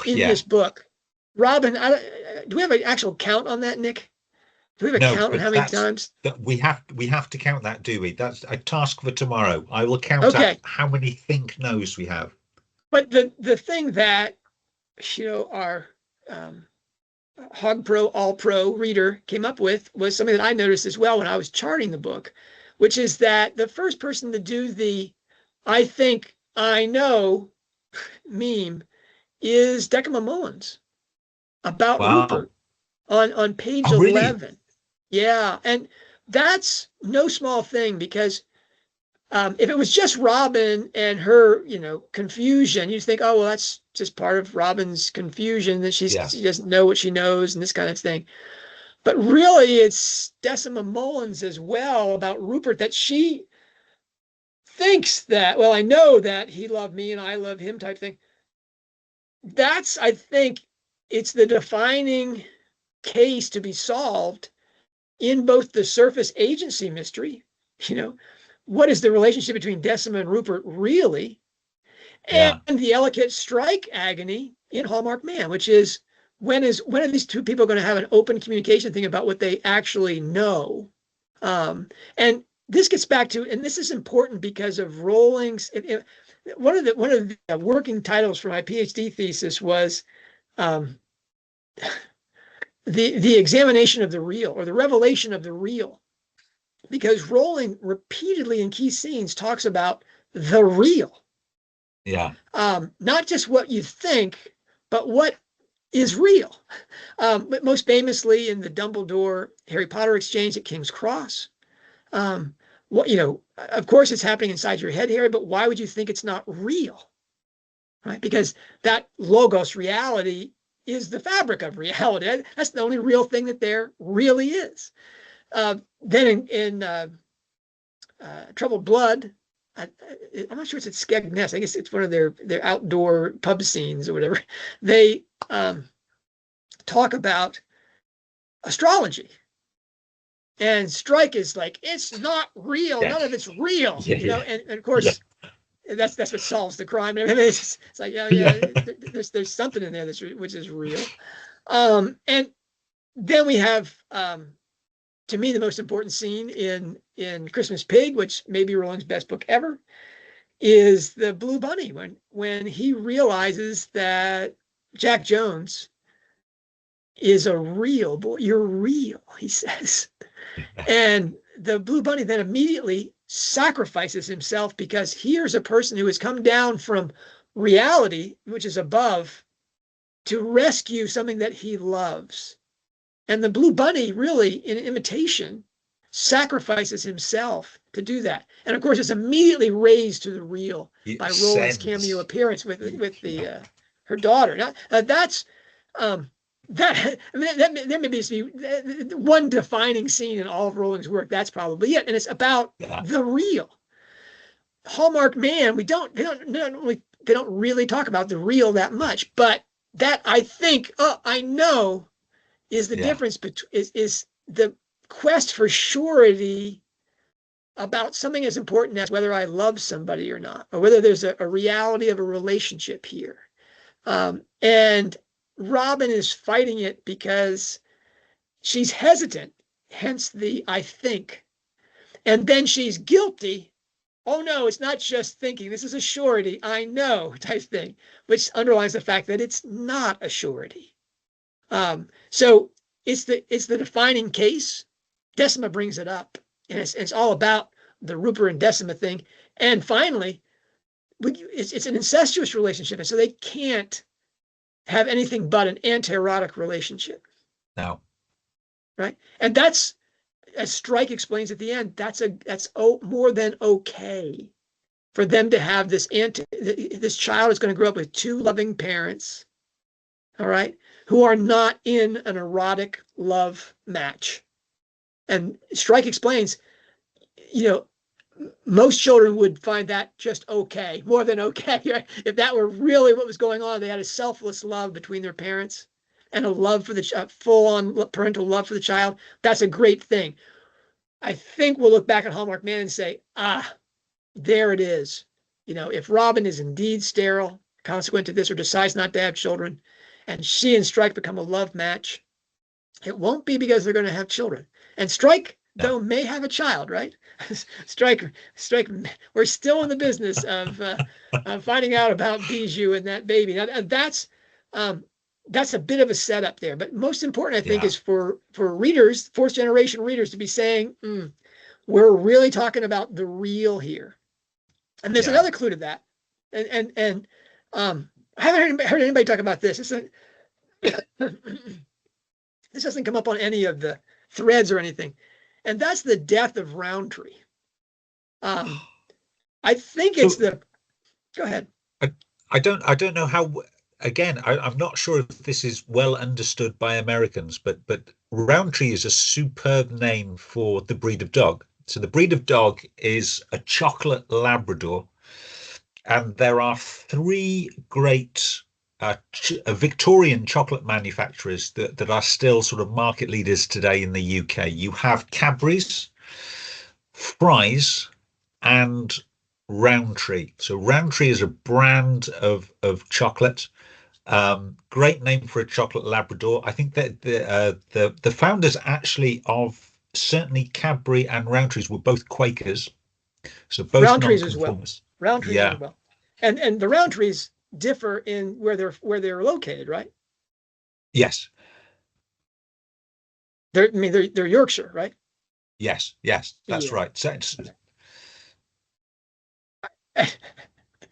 in this book. Robin, do we have an actual count on that, Nick? Do we have a count on how many times? We have to count that, do we? That's a task for tomorrow. I will count out how many think knows we have. But the thing that, our Hog Pro, All Pro reader came up with was something that I noticed as well when I was charting the book, which is that the first person to do the I think I know meme is Decima Mullins about Rupert on page 11. Really? Yeah. And that's no small thing, because if it was just Robin and her, confusion, you'd think, oh, well, that's just part of Robin's confusion, that she doesn't know what she knows and this kind of thing. But really, it's Decima Mullins as well about Rupert, that she thinks that, well, I know that he loved me and I love him type thing. That's, I think, it's the defining case to be solved in both the surface agency mystery, what is the relationship between Decima and Rupert really, and the Ellicott Strike agony in Hallmarked Man, which is when are these two people going to have an open communication thing about what they actually know? And this gets back to, and this is important because of Rowling's, one of the working titles for my PhD thesis was the examination of the real, or the revelation of the real, because Rowling repeatedly in key scenes talks about the real. Yeah. Not just what you think, but what is real. But most famously in the Dumbledore Harry Potter exchange at King's Cross. Of course it's happening inside your head, Harry, but why would you think it's not real? Right? Because that logos reality is the fabric of reality. That's the only real thing that there really is. Then in Troubled Blood, I'm not sure it's at Skegness. I guess it's one of their outdoor pub scenes or whatever. They talk about astrology, and Strike is like, it's not real. None of it's real. And of course. That's what solves the crime. It's like, there's something in there which is real. And then we have, to me, the most important scene in Christmas Pig, which may be Rowling's best book ever, is the Blue Bunny, when he realizes that Jack Jones is a real boy. You're real, he says. And the Blue Bunny then immediately sacrifices himself, because here's a person who has come down from reality, which is above, to rescue something that he loves. And the Blue Bunny, really, in imitation, sacrifices himself to do that. And of course, it's immediately raised to the real by Rowling's cameo appearance with the her daughter. Now, that's that. I mean, that may be one defining scene in all of Rowling's work. That's probably it, and it's about the real. Hallmark Man. They don't really talk about the real that much, but that I think I know is the difference between is the quest for surety about something as important as whether I love somebody or not, or whether there's a reality of a relationship here. And Robin is fighting it because she's hesitant, hence the I think. And then she's guilty. Oh no, it's not just thinking. This is a surety. I know type thing, which underlines the fact that it's not a surety. So it's the defining case. Decima brings it up, and it's all about the Rupert and Decima thing. And finally, it's an incestuous relationship, and so they can't have anything but an anti-erotic relationship. No. Right? And that's, as Strike explains at the end, that's more than okay for them to have this child is going to grow up with two loving parents, all right, who are not in an erotic love match. And Strike explains, most children would find that just okay, more than okay. Right? If that were really what was going on, they had a selfless love between their parents and a love for the full-on parental love for the child. That's a great thing. I think we'll look back at Hallmark Man and say, there it is. If Robin is indeed sterile, consequent to this, or decides not to have children, and she and Strike become a love match, it won't be because they're going to have children. And Strike, though, may have a child, right? Strike. We're still in the business of finding out about Bijou and that baby. Now, that's a bit of a setup there. But most important, I think, is for readers, fourth generation readers, to be saying, we're really talking about the real here. And there's another clue to that. And I haven't heard anybody talk about this. This doesn't come up on any of the threads or anything. And that's the death of Roundtree. I think it's go ahead. I don't know how. Again, I'm not sure if this is well understood by Americans, but Roundtree is a superb name for the breed of dog. So the breed of dog is a chocolate Labrador, and there are three great Victorian chocolate manufacturers that are still sort of market leaders today in the UK. You have Cadbury's, Fry's, and Roundtree. So Roundtree is a brand of chocolate. Great name for a chocolate Labrador. I think that the founders actually of certainly Cadbury and Roundtree's were both Quakers. So both Roundtree's as well. Roundtree's as well. And the Roundtree's differ in where they're located, right? Yes. They're Yorkshire, right? Yes, that's right. So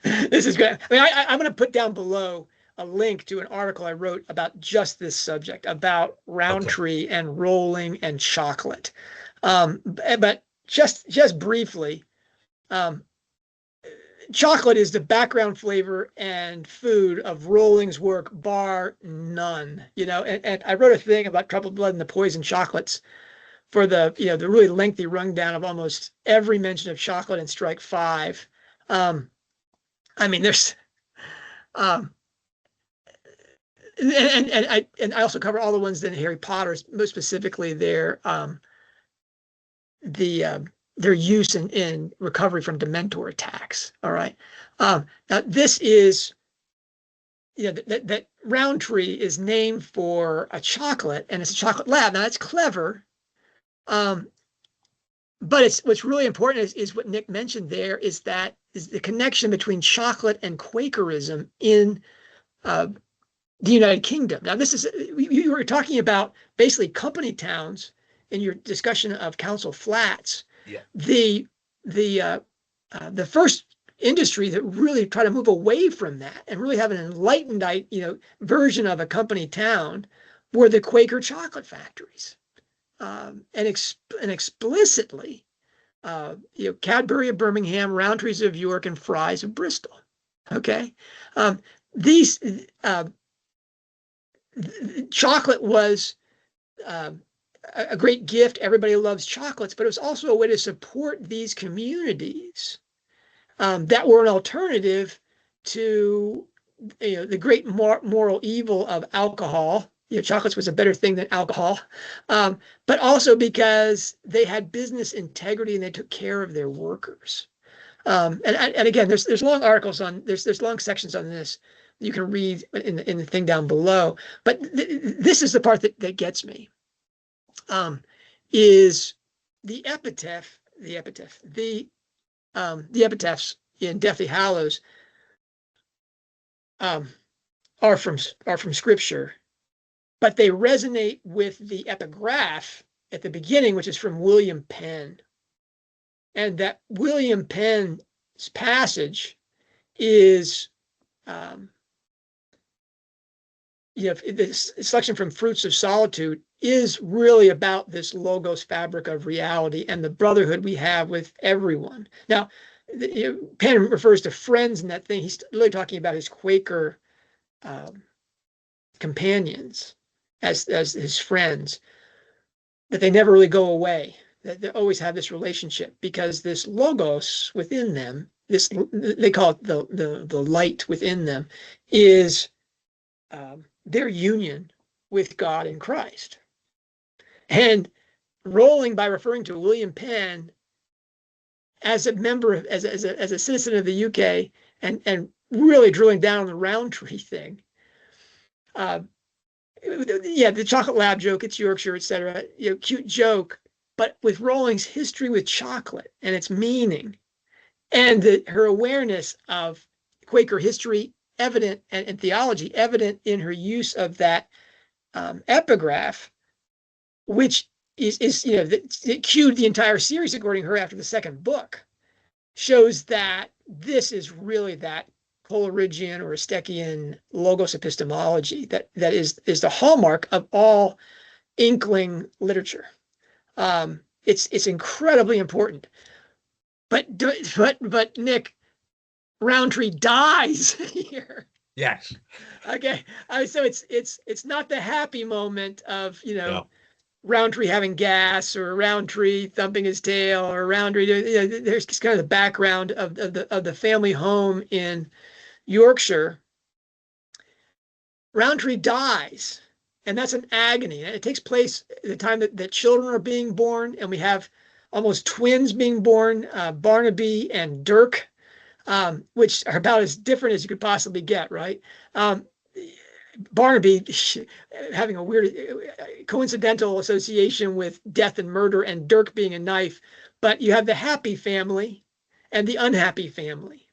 this is great. I mean, I'm going to put down below a link to an article I wrote about just this subject, about Roundtree and Rowling and chocolate. But just briefly, chocolate is the background flavor and food of Rowling's work, bar none. And I wrote a thing about Troubled Blood and the Poison Chocolates for the really lengthy rundown of almost every mention of chocolate in Strike 5. I mean, there's and I also cover all the ones in Harry Potter, most specifically their use in recovery from Dementor attacks. All right. Now this is, that Roundtree is named for a chocolate, and it's a chocolate lab. Now that's clever. But what's really important is what Nick mentioned there is the connection between chocolate and Quakerism in the United Kingdom. Now, this is, you were talking about basically company towns in your discussion of Council Flats. Yeah. The first industry that really tried to move away from that and really have an enlightened, version of a company town were the Quaker chocolate factories. and explicitly, Cadbury of Birmingham, Rowntree's of York, and Fry's of Bristol. Okay, these chocolate was a great gift. Everybody loves chocolates, but it was also a way to support these communities that were an alternative to the great moral evil of alcohol. Chocolates was a better thing than alcohol, but also because they had business integrity and they took care of their workers. And again, there's long articles on there's long sections on this you can read in the thing down below. But this is the part that gets me. Is the epitaphs in Deathly Hallows are from Scripture, but they resonate with the epigraph at the beginning, which is from William Penn. And that William Penn's passage is, this selection from Fruits of Solitude is really about this logos fabric of reality and the brotherhood we have with everyone. Now, Penn refers to friends in that thing. He's really talking about his Quaker companions as his friends, but they never really go away. They always have this relationship because this logos within them, this they call it the light within them, is their union with God in Christ. And Rowling, by referring to William Penn as a member of, as a citizen of the UK, and really drilling down on the Rowntree thing, the chocolate lab joke, it's Yorkshire, etc. Cute joke, but with Rowling's history with chocolate and its meaning, and her awareness of Quaker history evident and theology evident in her use of that epigraph, which is it cued the entire series according to her after the second book, shows that this is really that Coleridgean or Steckian logos epistemology that is the hallmark of all inkling literature. It's incredibly important. But Nick, Rowntree dies here. Yes. Okay. So it's not the happy moment of No. Rowntree having gas or Rowntree thumping his tail or Rowntree. There's just kind of the background of the family home in Yorkshire. Rowntree dies, and that's an agony. And it takes place at the time that children are being born, and we have almost twins being born, Barnaby and Dirk, which are about as different as you could possibly get, right? Barnaby having a weird coincidental association with death and murder, and Dirk being a knife, but you have the happy family and the unhappy family.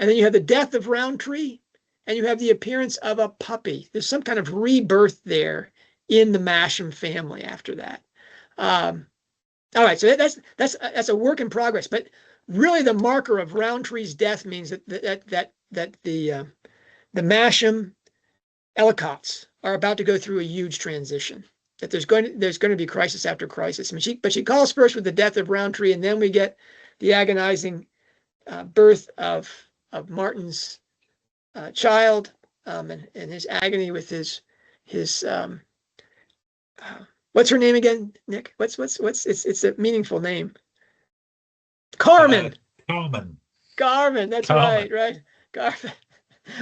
And then you have the death of Rowntree, and you have the appearance of a puppy. There's some kind of rebirth there in the Masham family after that. All right, so that's a work in progress, but really the marker of Rowntree's death means that the Masham Ellicotts are about to go through a huge transition. That there's going to be crisis after crisis. But she calls first with the death of Rowntree, and then we get the agonizing birth of Martin's child, and his agony with his what's her name again, Nick? It's a meaningful name. Carmen. Carmen. That's Carmen. Right. Carmen.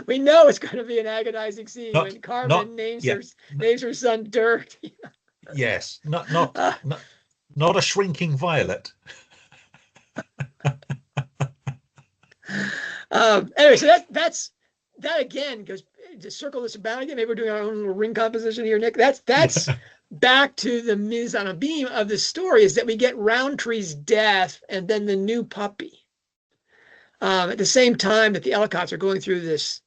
We know it's going to be an agonizing scene when Carmen names her son Dirk. Yes, not a shrinking violet. Anyway, so that again goes to circle this about again. Maybe we're doing our own little ring composition here, Nick. That's back to the Mise on Abyme of the story, is that we get Rowntree's death and then the new puppy. At the same time that the Ellicotts are going through this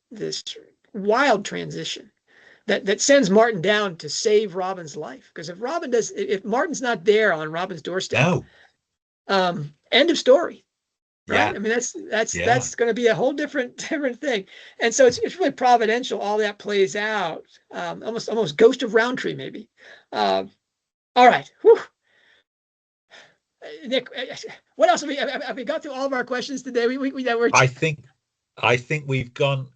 wild transition that sends Martin down to save Robin's life. Because if Martin's not there on Robin's doorstep, end of story. Right? Yeah. I mean, that's going to be a whole different thing. And so it's really providential. All that plays out, almost Ghost of Rowntree, maybe. All All right. Whew. Nick, what else have we got through all of our questions today? I think we've done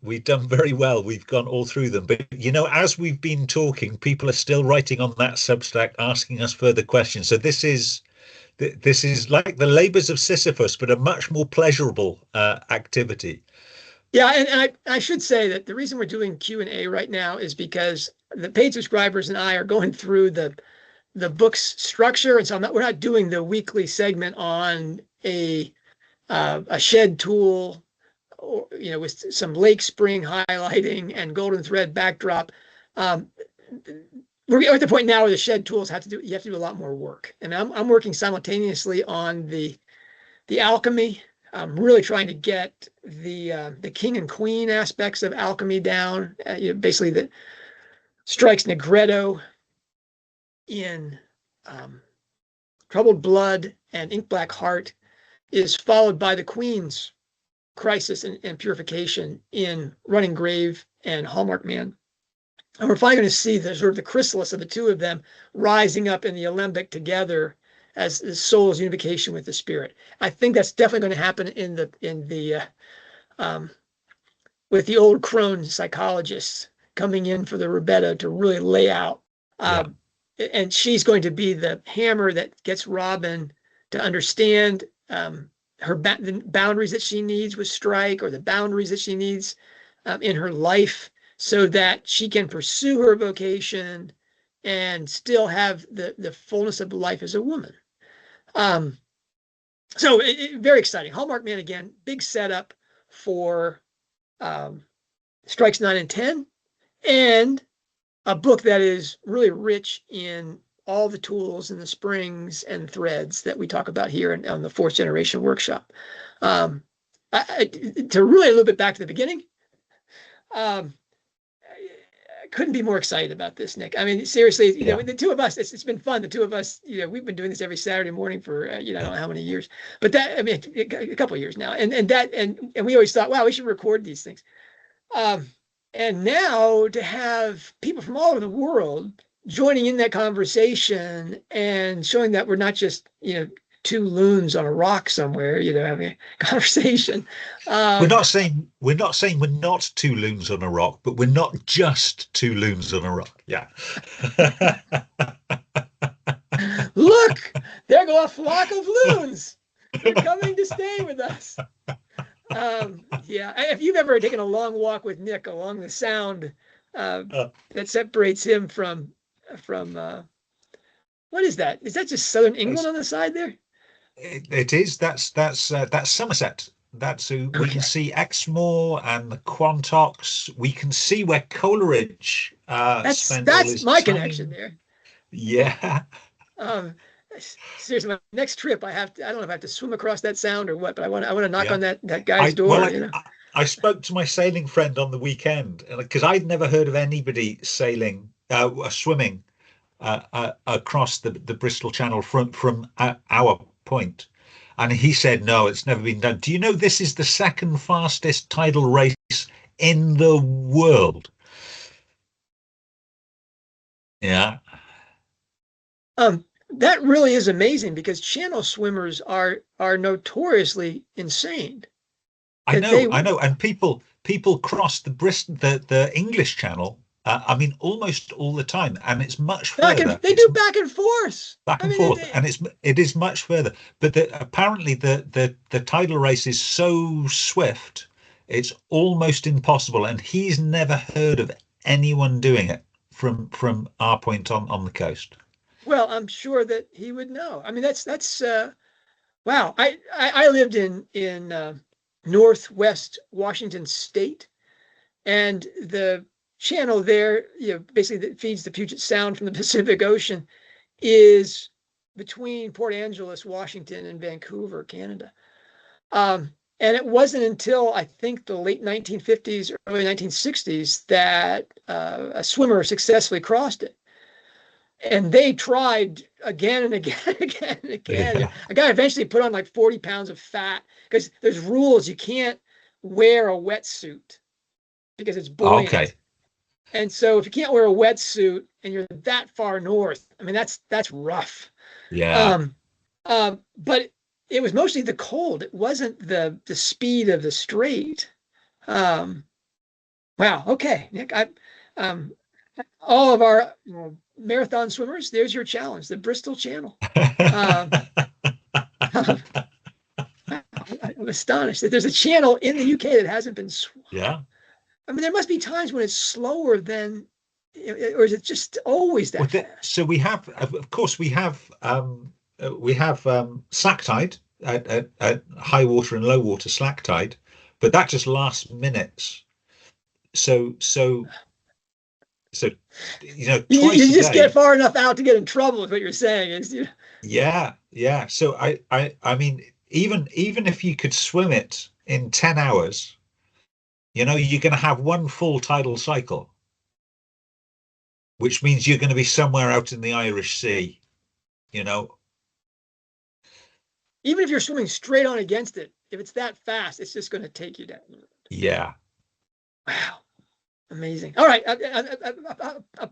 very well. We've gone all through them. But as we've been talking, people are still writing on that Substack, asking us further questions. So this is like the labors of Sisyphus, but a much more pleasurable activity. Yeah, and I should say that the reason we're doing Q&A right now is because the paid subscribers and I are going through the book's structure, and so we're not doing the weekly segment on a shed tool, or, with some lake spring highlighting and golden thread backdrop. We're at the point now where the shed tools you have to do a lot more work, and I'm working simultaneously on the alchemy. I'm really trying to get the king and queen aspects of alchemy down. Basically, that strikes Negretto in Troubled Blood and Ink Black Heart is followed by the queen's crisis and purification in Running Grave and Hallmarked Man. And we're finally going to see the sort of the chrysalis of the two of them rising up in the alembic together as the soul's unification with the spirit. I think that's definitely going to happen in the with the old crone psychologists coming in for the Rebetto to really lay out. And she's going to be the hammer that gets Robin to understand the boundaries that she needs with Strike, or the boundaries that she needs in her life, so that she can pursue her vocation and still have the fullness of life as a woman. So very exciting. Hallmarked Man, again, big setup for Strikes 9 and 10, and a book that is really rich in all the tools and the springs and threads that we talk about here on the Fourth Generation Workshop. To really a little bit back to the beginning, I couldn't be more excited about this, Nick. I mean, seriously, the two of us, it's been fun. The two of us, we've been doing this every Saturday morning for, I don't know how many years, but a couple of years now. And we always thought, wow, we should record these things. And now to have people from all over the world joining in that conversation and showing that we're not just, two loons on a rock somewhere, having a conversation. We're not saying we're not two loons on a rock, but we're not just two loons on a rock. Yeah. Look, there go a flock of loons. They're coming to stay with us. If you've ever taken a long walk with Nick along the Sound that separates him from what is that? Is that just Southern England on the side there? It is. That's Somerset. We can see Exmoor and the Quantocks. We can see where Coleridge spent all his my time. connection there. Yeah. Seriously, my next trip, I don't know if I have to swim across that Sound or what, but I want to knock on that guy's door. I spoke to my sailing friend on the weekend because I'd never heard of anybody swimming across the Bristol Channel from our point, and he said no, it's never been done. Do you know this is the second fastest tidal race in the world? Yeah. That really is amazing, because channel swimmers are notoriously insane. I know, and people cross the English Channel. I mean, almost all the time, and it's much further. They do back and forth, and it is much further. But apparently the tidal race is so swift, it's almost impossible. And he's never heard of anyone doing it from our point on the coast. Well, I'm sure that he would know. I mean, that's wow. I lived in Northwest Washington State, and the channel there, basically that feeds the Puget Sound from the Pacific Ocean, is between Port Angeles, Washington, and Vancouver, Canada. And it wasn't until I think the late 1950s, early 1960s that a swimmer successfully crossed it. And they tried again and again and again and again. Yeah. A guy eventually put on like 40 pounds of fat, because there's rules. You can't wear a wetsuit because it's buoyant. Okay. And so if you can't wear a wetsuit and you're that far north, I mean, that's rough. Yeah. Um, but it was mostly the cold. It wasn't the speed of the strait. Um, wow. Okay, Nick. All of our marathon swimmers, there's your challenge, the Bristol Channel. Um, I'm astonished that there's a channel in the UK that hasn't been swamped. Yeah. I mean, there must be times when it's slower than, or is it just always that fast? So we have, of course, we have slack tide at high water and low water slack tide, but that just lasts minutes. So twice You a just day. get far enough out to get in trouble is what you're saying. Is Yeah. So I mean, even if you could swim it in 10 hours, you're going to have one full tidal cycle, which means you're going to be somewhere out in the Irish Sea, even if you're swimming straight on against it, if it's that fast, it's just going to take you down. Yeah. Wow. Amazing. All right.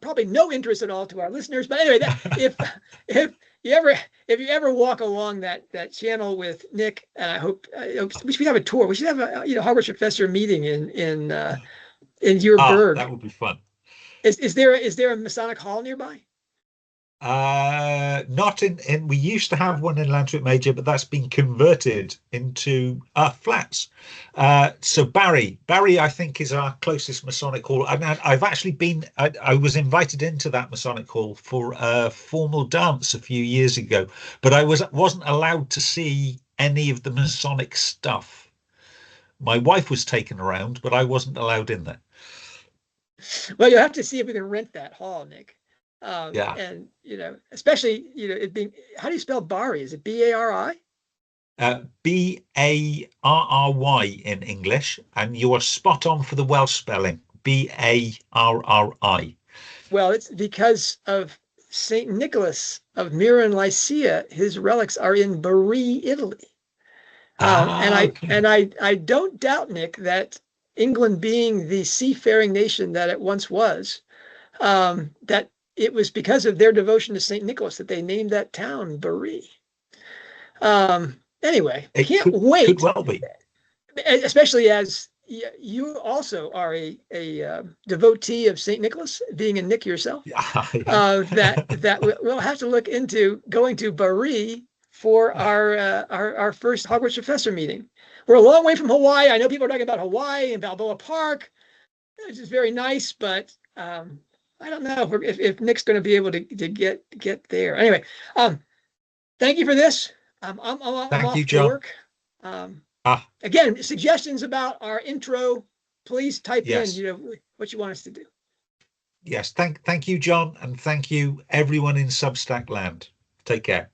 Probably no interest at all to our listeners, but anyway, if you ever walk along that channel with Nick, and I hope we should have a tour. We should have a Hogwarts Professor meeting in your burg. That would be fun. Is there a Masonic Hall nearby? Not in. We used to have one in Lantwick Major, but that's been converted into flats. So Barry, I think, is our closest Masonic hall. And I've actually been. I was invited into that Masonic hall for a formal dance a few years ago, but I wasn't allowed to see any of the Masonic stuff. My wife was taken around, but I wasn't allowed in there. Well, you'll have to see if we can rent that hall, Nick. Yeah. And especially it being, how do you spell Bari? Is it Bari? Barry in English, and you are spot on for the Welsh spelling. Barri. Well, it's because of Saint Nicholas of Myra and Lycia. His relics are in Bari, Italy. And I don't doubt, Nick, that England, being the seafaring nation that it once was, that it was because of their devotion to St. Nicholas that they named that town Bari. Anyway, I can't wait. Could well be. Especially as you also are a devotee of St. Nicholas, being a Nick yourself. That we'll have to look into going to Bari for our first Hogwarts Professor meeting. We're a long way from Hawaii. I know people are talking about Hawaii and Balboa Park, which is very nice, but I don't know if Nick's going to be able to get there. Anyway, thank you for this. I'm off you, John. to work. Again, suggestions about our intro, please type in what you want us to do. Yes, thank you, John, and thank you everyone in Substack land. Take care.